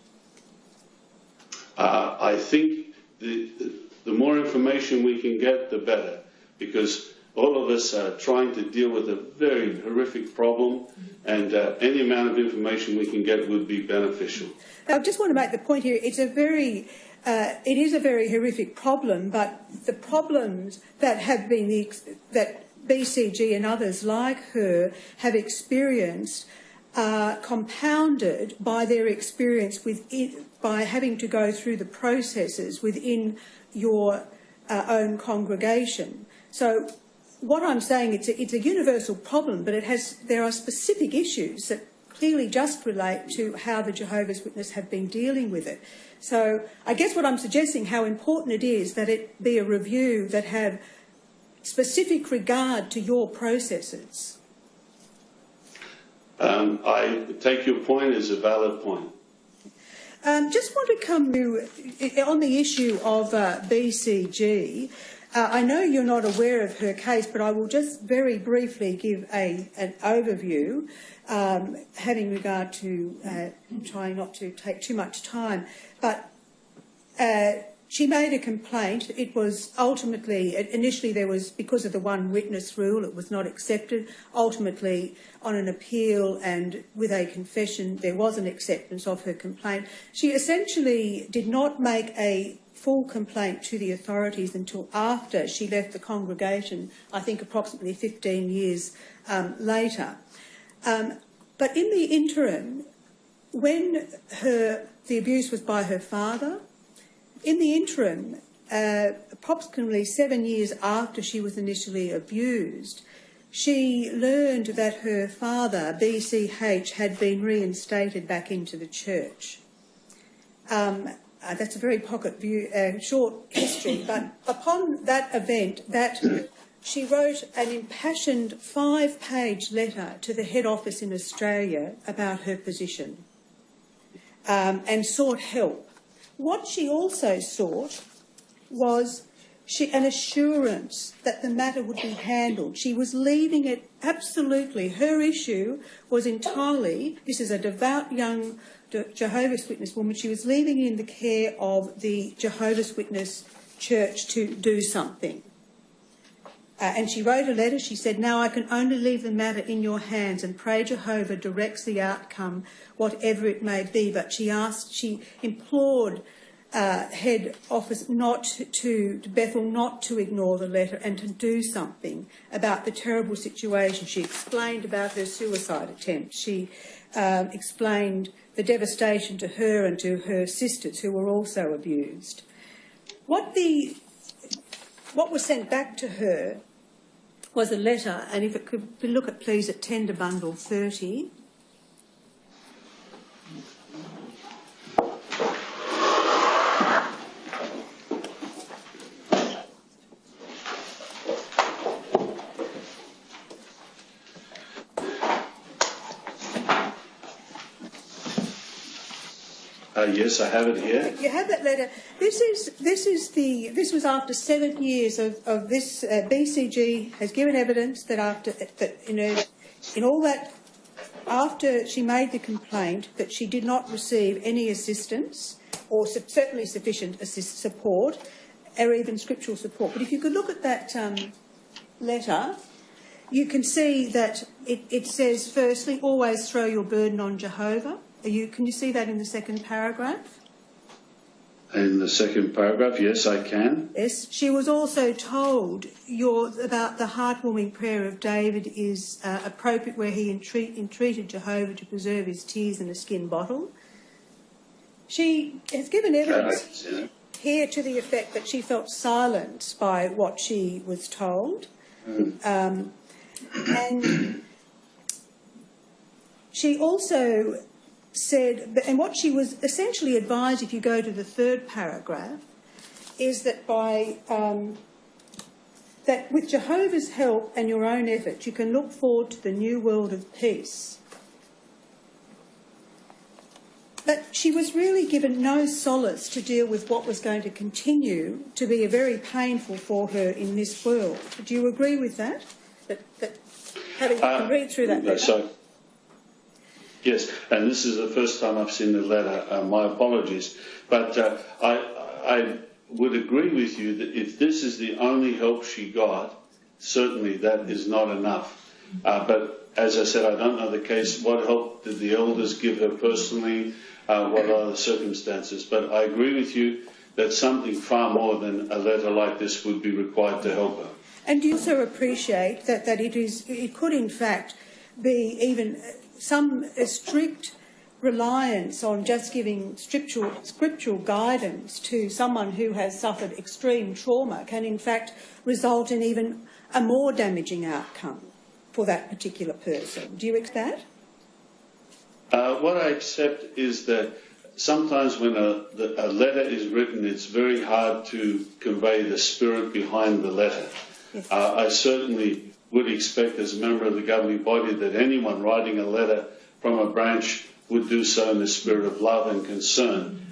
I think the more information we can get, the better, because all of us are trying to deal with a very horrific problem, and any amount of information we can get would be beneficial. I just want to make the point here, it is a very horrific problem, but the problems that have been that BCG and others like her have experienced are compounded by their experience by having to go through the processes within your own congregation. So what I'm saying, it's a universal problem, but there are specific issues that clearly just relate to how the Jehovah's Witnesses have been dealing with it. So I guess what I'm suggesting, how important it is that it be a review that have specific regard to your processes. I take your point as a valid point. Just want to come to, on the issue of BCG, I know you're not aware of her case, but I will just very briefly give an overview, having regard to trying not to take too much time. But she made a complaint. It was ultimately, initially there was, because of the one witness rule, it was not accepted. Ultimately, on an appeal and with a confession, there was an acceptance of her complaint. She essentially did not make a full complaint to the authorities until after she left the congregation, I think approximately 15 years later. But in the interim, when the abuse was by her father, in the interim, approximately 7 years after she was initially abused, she learned that her father, BCH, had been reinstated back into the church. That's a very short history, but upon that event, she wrote an impassioned 5-page letter to the head office in Australia about her position and sought help. What she also sought was an assurance that the matter would be handled. She was leaving it absolutely. Her issue was entirely, this is a devout young Jehovah's Witness woman, she was leaving in the care of the Jehovah's Witness church to do something. And she wrote a letter. She said, "Now I can only leave the matter in your hands and pray Jehovah directs the outcome, whatever it may be." But she implored head office Bethel not to ignore the letter and to do something about the terrible situation. She explained about her suicide attempt. She explained the devastation to her and to her sisters who were also abused. What was sent back to her was a letter, and if it could look at please at Tender Bundle 30. Yes, I have it here. You have that letter. This was after 7 years of this. BCG has given evidence that after she made the complaint, that she did not receive any assistance or certainly sufficient support, or even scriptural support. But if you could look at that letter, you can see that it says, firstly, always throw your burden on Jehovah. Can you see that in the second paragraph? In the second paragraph, yes, I can. Yes. She was also told about the heartwarming prayer of David is appropriate, where he entreated Jehovah to preserve his tears in a skin bottle. She has given evidence here to the effect that she felt silenced by what she was told. And she also said, and what she was essentially advised, if you go to the third paragraph, is that that with Jehovah's help and your own effort, you can look forward to the new world of peace. But she was really given no solace to deal with what was going to continue to be very painful for her in this world. Do you agree with that? That having to read through that letter? So, yes, and this is the first time I've seen the letter. My apologies. But I would agree with you that if this is the only help she got, certainly that is not enough. But as I said, I don't know the case. What help did the elders give her personally? What are the circumstances? But I agree with you that something far more than a letter like this would be required to help her. And do you also appreciate that it could in fact be even some strict reliance on just giving scriptural guidance to someone who has suffered extreme trauma can in fact result in even a more damaging outcome for that particular person? Do you accept that? What I accept is that sometimes when a letter is written, it's very hard to convey the spirit behind the letter. Yes. I certainly would expect as a member of the governing body that anyone writing a letter from a branch would do so in the spirit of love and concern.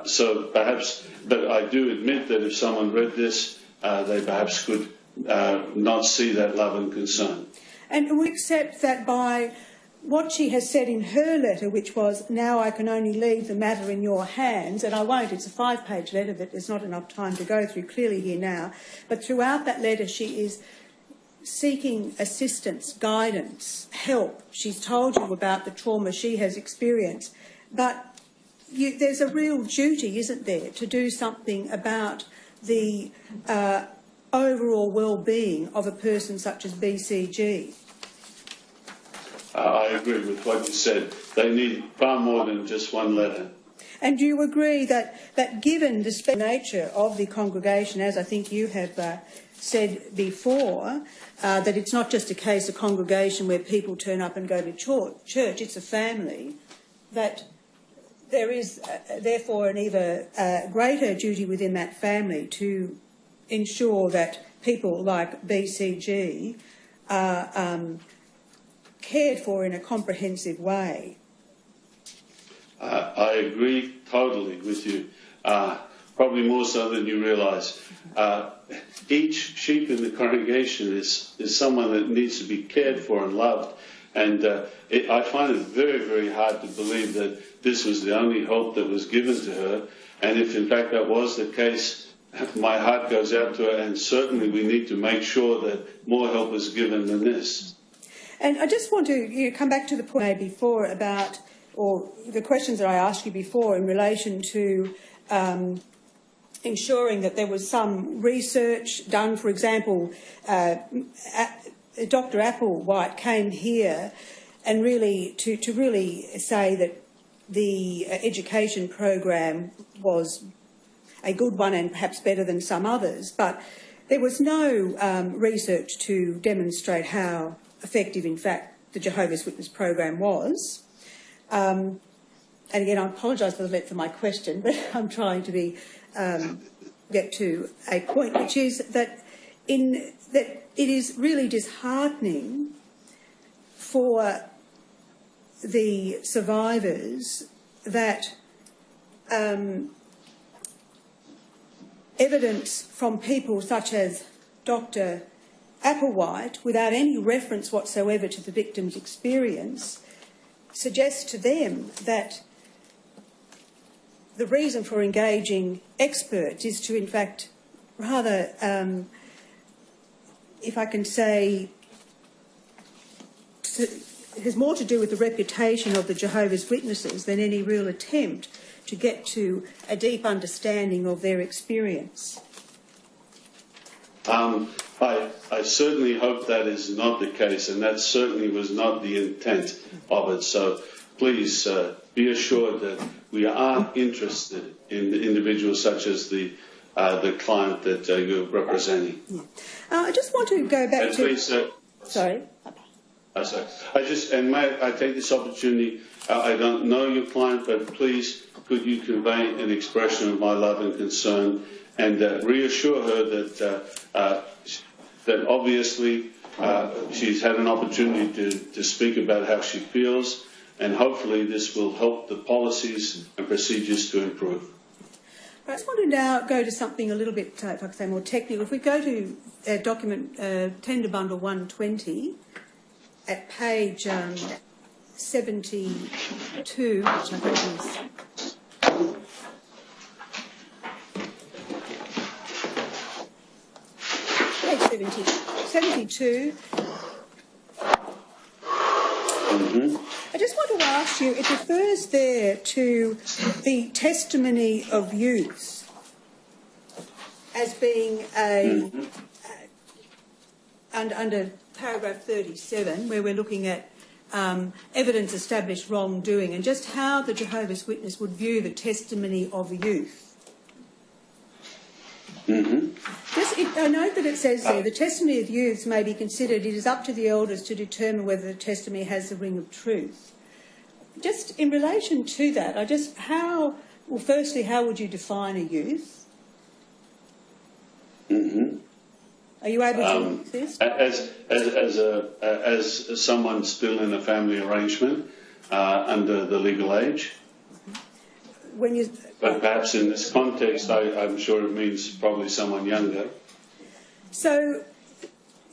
So perhaps, but I do admit that if someone read this, they perhaps could not see that love and concern. And we accept that by what she has said in her letter, which was, now I can only leave the matter in your hands, and I won't, it's a 5-page letter that there's not enough time to go through clearly here now, but throughout that letter she is seeking assistance, guidance, help. She's told you about the trauma she has experienced, but there's a real duty, isn't there, to do something about the overall well-being of a person such as BCG. I agree with what you said. They need far more than just one letter. And do you agree that given the special nature of the congregation, as I think you have said before, that it's not just a case of congregation where people turn up and go to church, it's a family, that there is therefore an even greater duty within that family to ensure that people like BCG are cared for in a comprehensive way? I agree totally with you, probably more so than you realise. Each sheep in the congregation is someone that needs to be cared for and loved, and I find it very, very hard to believe that this was the only hope that was given to her, and if in fact that was the case, my heart goes out to her, and certainly we need to make sure that more help is given than this. And I just want to come back to the point I made before about, or the questions that I asked you before in relation to ensuring that there was some research done. For example, Dr. Applewhite came here and really to really say that the education program was a good one and perhaps better than some others, but there was no research to demonstrate how effective, in fact, the Jehovah's Witness program was. And again, I apologise for the length of my question, but I'm trying to get to a point, which is that it is really disheartening for the survivors that evidence from people such as Dr. Applewhite, without any reference whatsoever to the victim's experience, suggests to them that the reason for engaging experts is to, in fact, rather, if I can say, has more to do with the reputation of the Jehovah's Witnesses than any real attempt to get to a deep understanding of their experience. I certainly hope that is not the case, and that certainly was not the intent of it. So please be assured that we are interested in individuals such as the client that you're representing. Yeah. I just want to go back and to... Please, sorry. May I take this opportunity? I don't know your client, but please could you convey an expression of my love and concern, and reassure her that obviously she's had an opportunity to speak about how she feels, and hopefully this will help the policies and procedures to improve. I just want to now go to something a little bit, if I can say, more technical. If we go to document Tender Bundle 120 at page 72, which I think is... page 72. I just want to ask you, it refers there to the testimony of youths as being under paragraph 37, where we're looking at evidence established wrongdoing, and just how the Jehovah's Witness would view the testimony of youth. I note that it says there, the testimony of youths may be considered, it is up to the elders to determine whether the testimony has the ring of truth. Just in relation to that, firstly, how would you define a youth? Are you able to assist? As someone still in a family arrangement under the legal age. But perhaps in this context, I'm sure it means probably someone younger. So,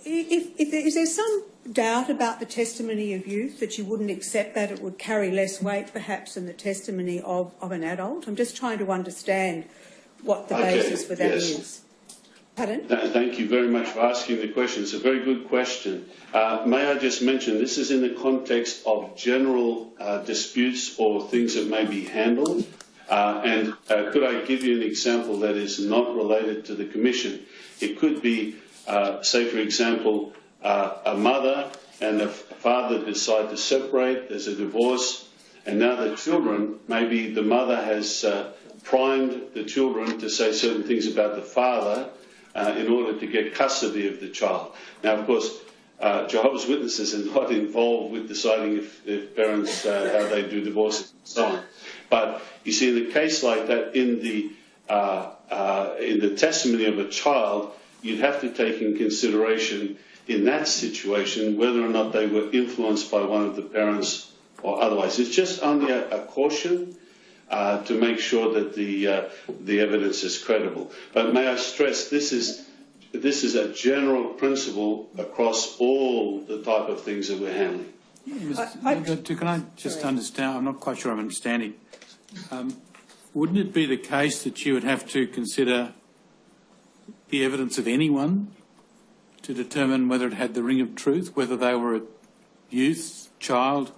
is there some doubt about the testimony of youth, that you wouldn't accept that it would carry less weight perhaps than the testimony of an adult? I'm just trying to understand what the basis for that is. Pardon? Thank you very much for asking the question. It's a very good question. May I just mention, this is in the context of general disputes or things that may be handled. And could I give you an example that is not related to the Commission? It could be, say, for example, a mother and a father decide to separate, there's a divorce, and now the children, maybe the mother has primed the children to say certain things about the father in order to get custody of the child. Now, of course, Jehovah's Witnesses are not involved with deciding if parents, how they do divorces and so on. But you see, in a case like that, in the testimony of a child, you'd have to take in consideration in that situation whether or not they were influenced by one of the parents or otherwise. It's just only a caution to make sure that the evidence is credible. But may I stress, this is a general principle across all the type of things that we're handling. Can I just understand? I'm not quite sure I'm understanding. Wouldn't it be the case that you would have to consider the evidence of anyone to determine whether it had the ring of truth, whether they were a youth, child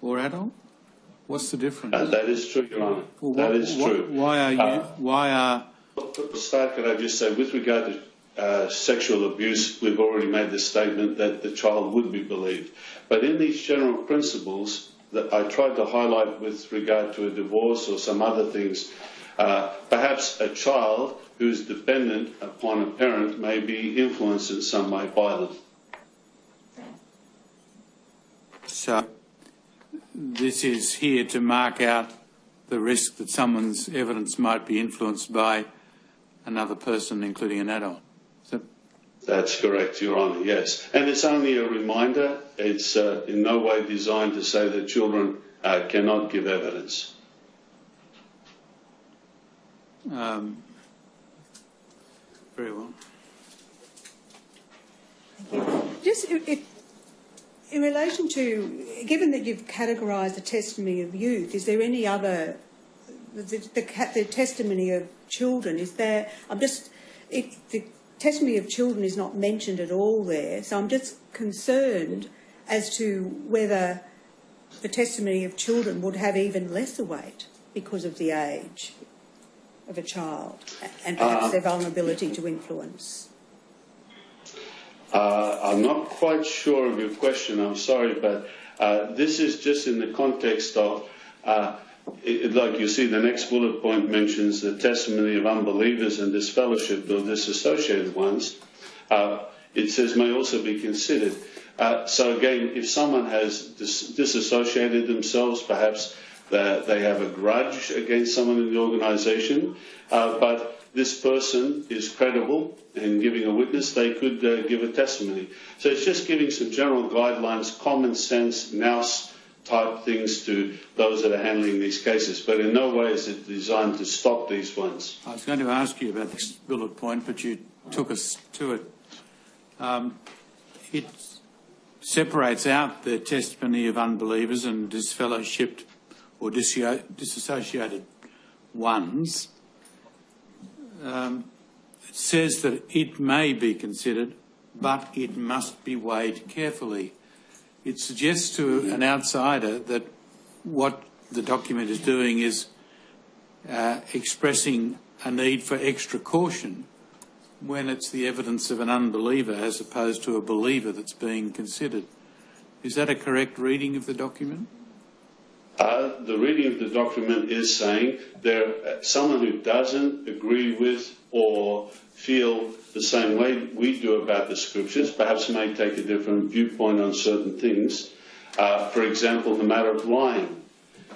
or adult? What's the difference? That is true, Your Honour. Well, that is true. To start, could I just say, with regard to sexual abuse, we've already made the statement that the child would be believed. But in these general principles that I tried to highlight with regard to a divorce or some other things, perhaps a child who's dependent upon a parent may be influenced in some way by them. So this is here to mark out the risk that someone's evidence might be influenced by another person, including an adult. That's correct, Your Honour, yes. And it's only a reminder. It's in no way designed to say that children cannot give evidence. Very well. Just in relation to, given that you've categorised the testimony of youth, is there any other, the testimony of children, is there, the testimony of children is not mentioned at all there, so I'm just concerned as to whether the testimony of children would have even lesser weight because of the age of a child and perhaps their vulnerability to influence. I'm not quite sure of your question, I'm sorry, but this is just in the context of, like you see, the next bullet point mentions the testimony of unbelievers and disfellowship or disassociated ones. It says may also be considered. So again, if someone has disassociated themselves, perhaps they have a grudge against someone in the organisation, but this person is credible in giving a witness, they could give a testimony. So it's just giving some general guidelines, common sense, nous type things to those that are handling these cases, but in no way is it designed to stop these ones. I was going to ask you about this bullet point, but you took us to it. It separates out the testimony of unbelievers and disfellowshipped or disassociated ones. It says that it may be considered, but it must be weighed carefully. It suggests to an outsider that what the document is doing is expressing a need for extra caution when it's the evidence of an unbeliever as opposed to a believer that's being considered. Is that a correct reading of the document? The reading of the document is saying someone who doesn't agree with or feel the same way we do about the scriptures, perhaps may take a different viewpoint on certain things. For example, the matter of lying.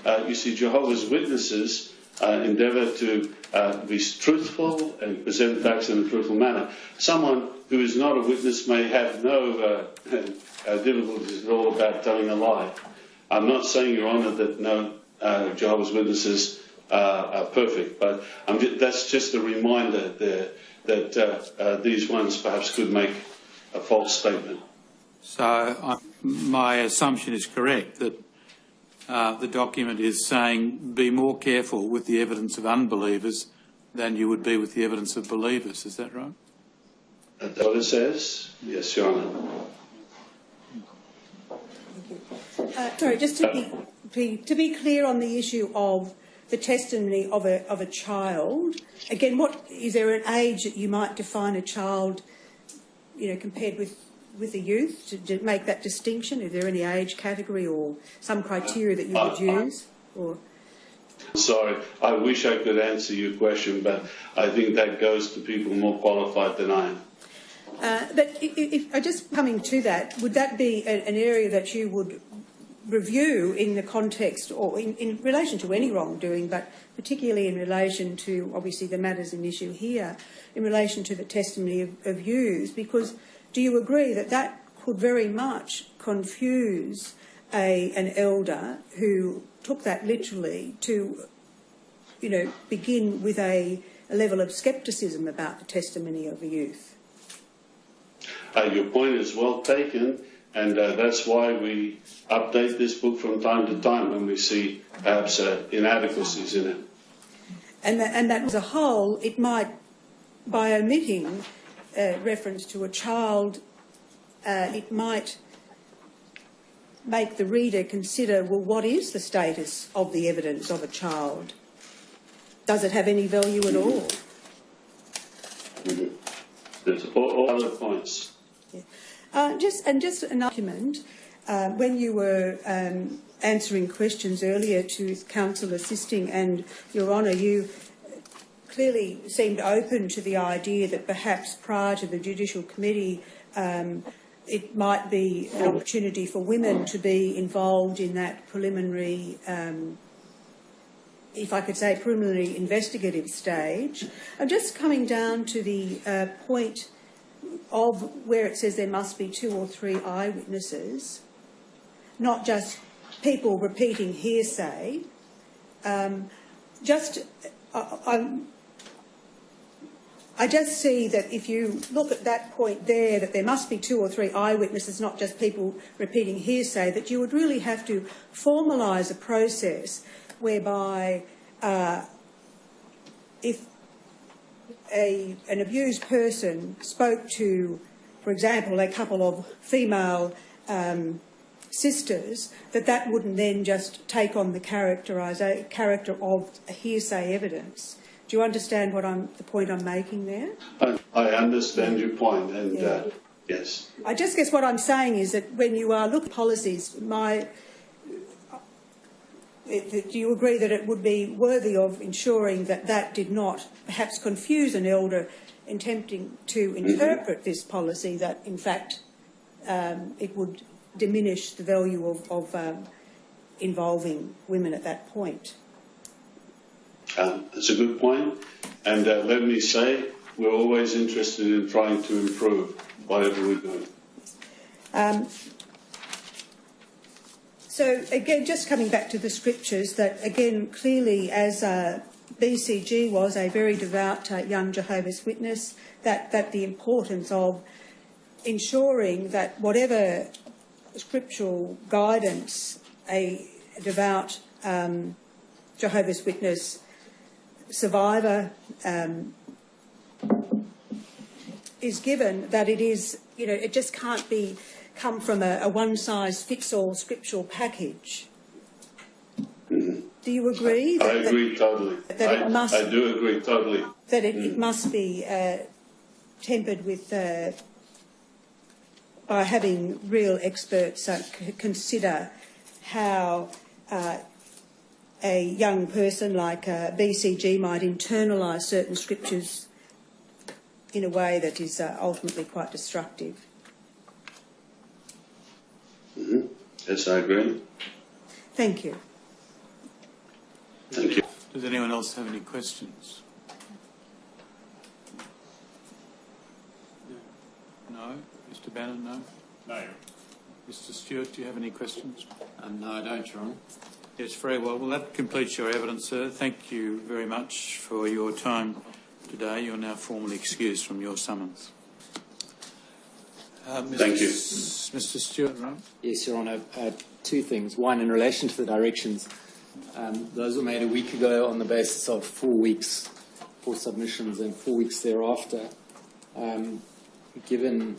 You see, Jehovah's Witnesses endeavour to be truthful and present facts in a truthful manner. Someone who is not a witness may have no difficulties at all about telling a lie. I'm not saying, Your Honour, that no Jehovah's Witnesses are perfect, but that's just a reminder there that these ones perhaps could make a false statement. So my assumption is correct that the document is saying be more careful with the evidence of unbelievers than you would be with the evidence of believers. Is that right? That's what it says. Yes, Your Honour. Sorry, just to be clear on the issue of the testimony of a child. Again, is there an age that you might define a child, compared with a youth to make that distinction? Is there any age category or some criteria that you would use? Or sorry, I wish I could answer your question, but I think that goes to people more qualified than I am. But if just coming to that, would that be an area that you would review in the context or in relation to any wrongdoing, but particularly in relation to, obviously, the matters in issue here, in relation to the testimony of youths? Because do you agree that that could very much confuse an elder who took that literally to, begin with a level of scepticism about the testimony of a youth? Your point is well taken, and that's why we update this book from time to time when we see perhaps inadequacies in it. And that as a whole, it might, by omitting reference to a child, it might make the reader consider, well, what is the status of the evidence of a child? Does it have any value at all? Mm-hmm. There's all other points. Yeah. Just an argument, when you were answering questions earlier to counsel assisting, and Your Honour, you clearly seemed open to the idea that perhaps prior to the Judicial Committee it might be an opportunity for women to be involved in that preliminary, if I could say, preliminary investigative stage. I'm just coming down to the point of where it says there must be 2 or 3 eyewitnesses, not just people repeating hearsay. I just see that if you look at that point there, that there must be 2 or 3 eyewitnesses, not just people repeating hearsay, that you would really have to formalise a process whereby if an abused person spoke to, for example, a couple of female sisters, that wouldn't then just take on the character of hearsay evidence. Do you understand the point I'm making there? I understand your point, and yes. I just guess what I'm saying is that when you are looking at policies, do you agree that it would be worthy of ensuring that did not perhaps confuse an elder attempting to interpret this policy, that in fact it would diminish the value of involving women at that point? That's a good point, and let me say we're always interested in trying to improve whatever we're doing. So again, just coming back to the scriptures, that again clearly, as BCG was a very devout young Jehovah's Witness, that the importance of ensuring that whatever scriptural guidance a devout Jehovah's Witness survivor is given, that it is, it just can't come from a one-size-fits-all scriptural package. Do you agree? I agree totally. I do agree totally. That it must be tempered with by having real experts consider how a young person like BCG might internalise certain scriptures in a way that is ultimately quite destructive. Yes, I agree. Thank you. Thank you. Does anyone else have any questions? No? Mr. Bannon, no? No. Mr. Stewart, do you have any questions? No, I don't, Your Honour. Yes, very well. Well, that completes your evidence, sir. Thank you very much for your time today. You're now formally excused from your summons. Thank you. Mr. Stewart, right? Yes, Your Honour. 2 things. One, in relation to the directions, those were made a week ago on the basis of 4 weeks for submissions and 4 weeks thereafter. Given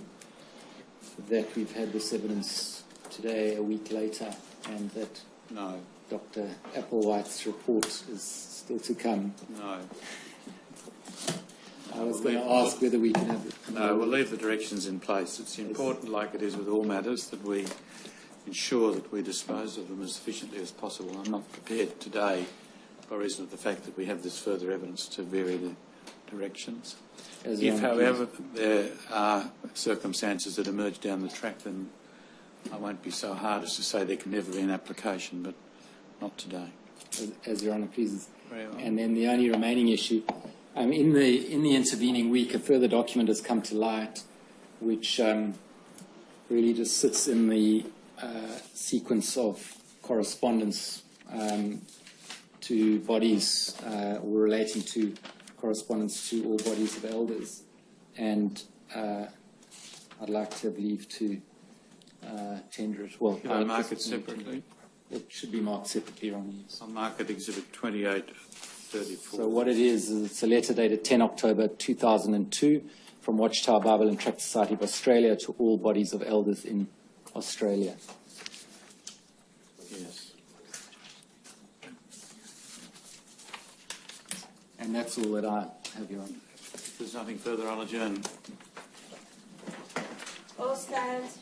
that we've had this evidence today a week later and that Dr. Applewhite's report is still to come. No. I was going to ask whether we can have it. No, we'll leave the directions in place. It's important, like it is with all matters, that we ensure that we dispose of them as efficiently as possible. I'm not prepared today, by reason of the fact that we have this further evidence, to vary the directions. If, however, there are circumstances that emerge down the track, then I won't be so hard as to say there can never be an application, but not today. As Your Honour pleases. Very well. And then the only remaining issue, in the intervening week, a further document has come to light, which really just sits in the sequence of correspondence to bodies or relating to correspondence to all bodies of elders, and I'd like to have leave to tender it. Well, I'll mark it separately. It should be marked separately, Ronnie. Yes. I'll mark it Exhibit 2834. So what it is it's a letter dated 10 October 2002 from Watchtower Bible and Tract Society of Australia to all bodies of elders in Australia. Yes. And that's all that I have, Your Honour. If there's nothing further, I'll adjourn. All stands.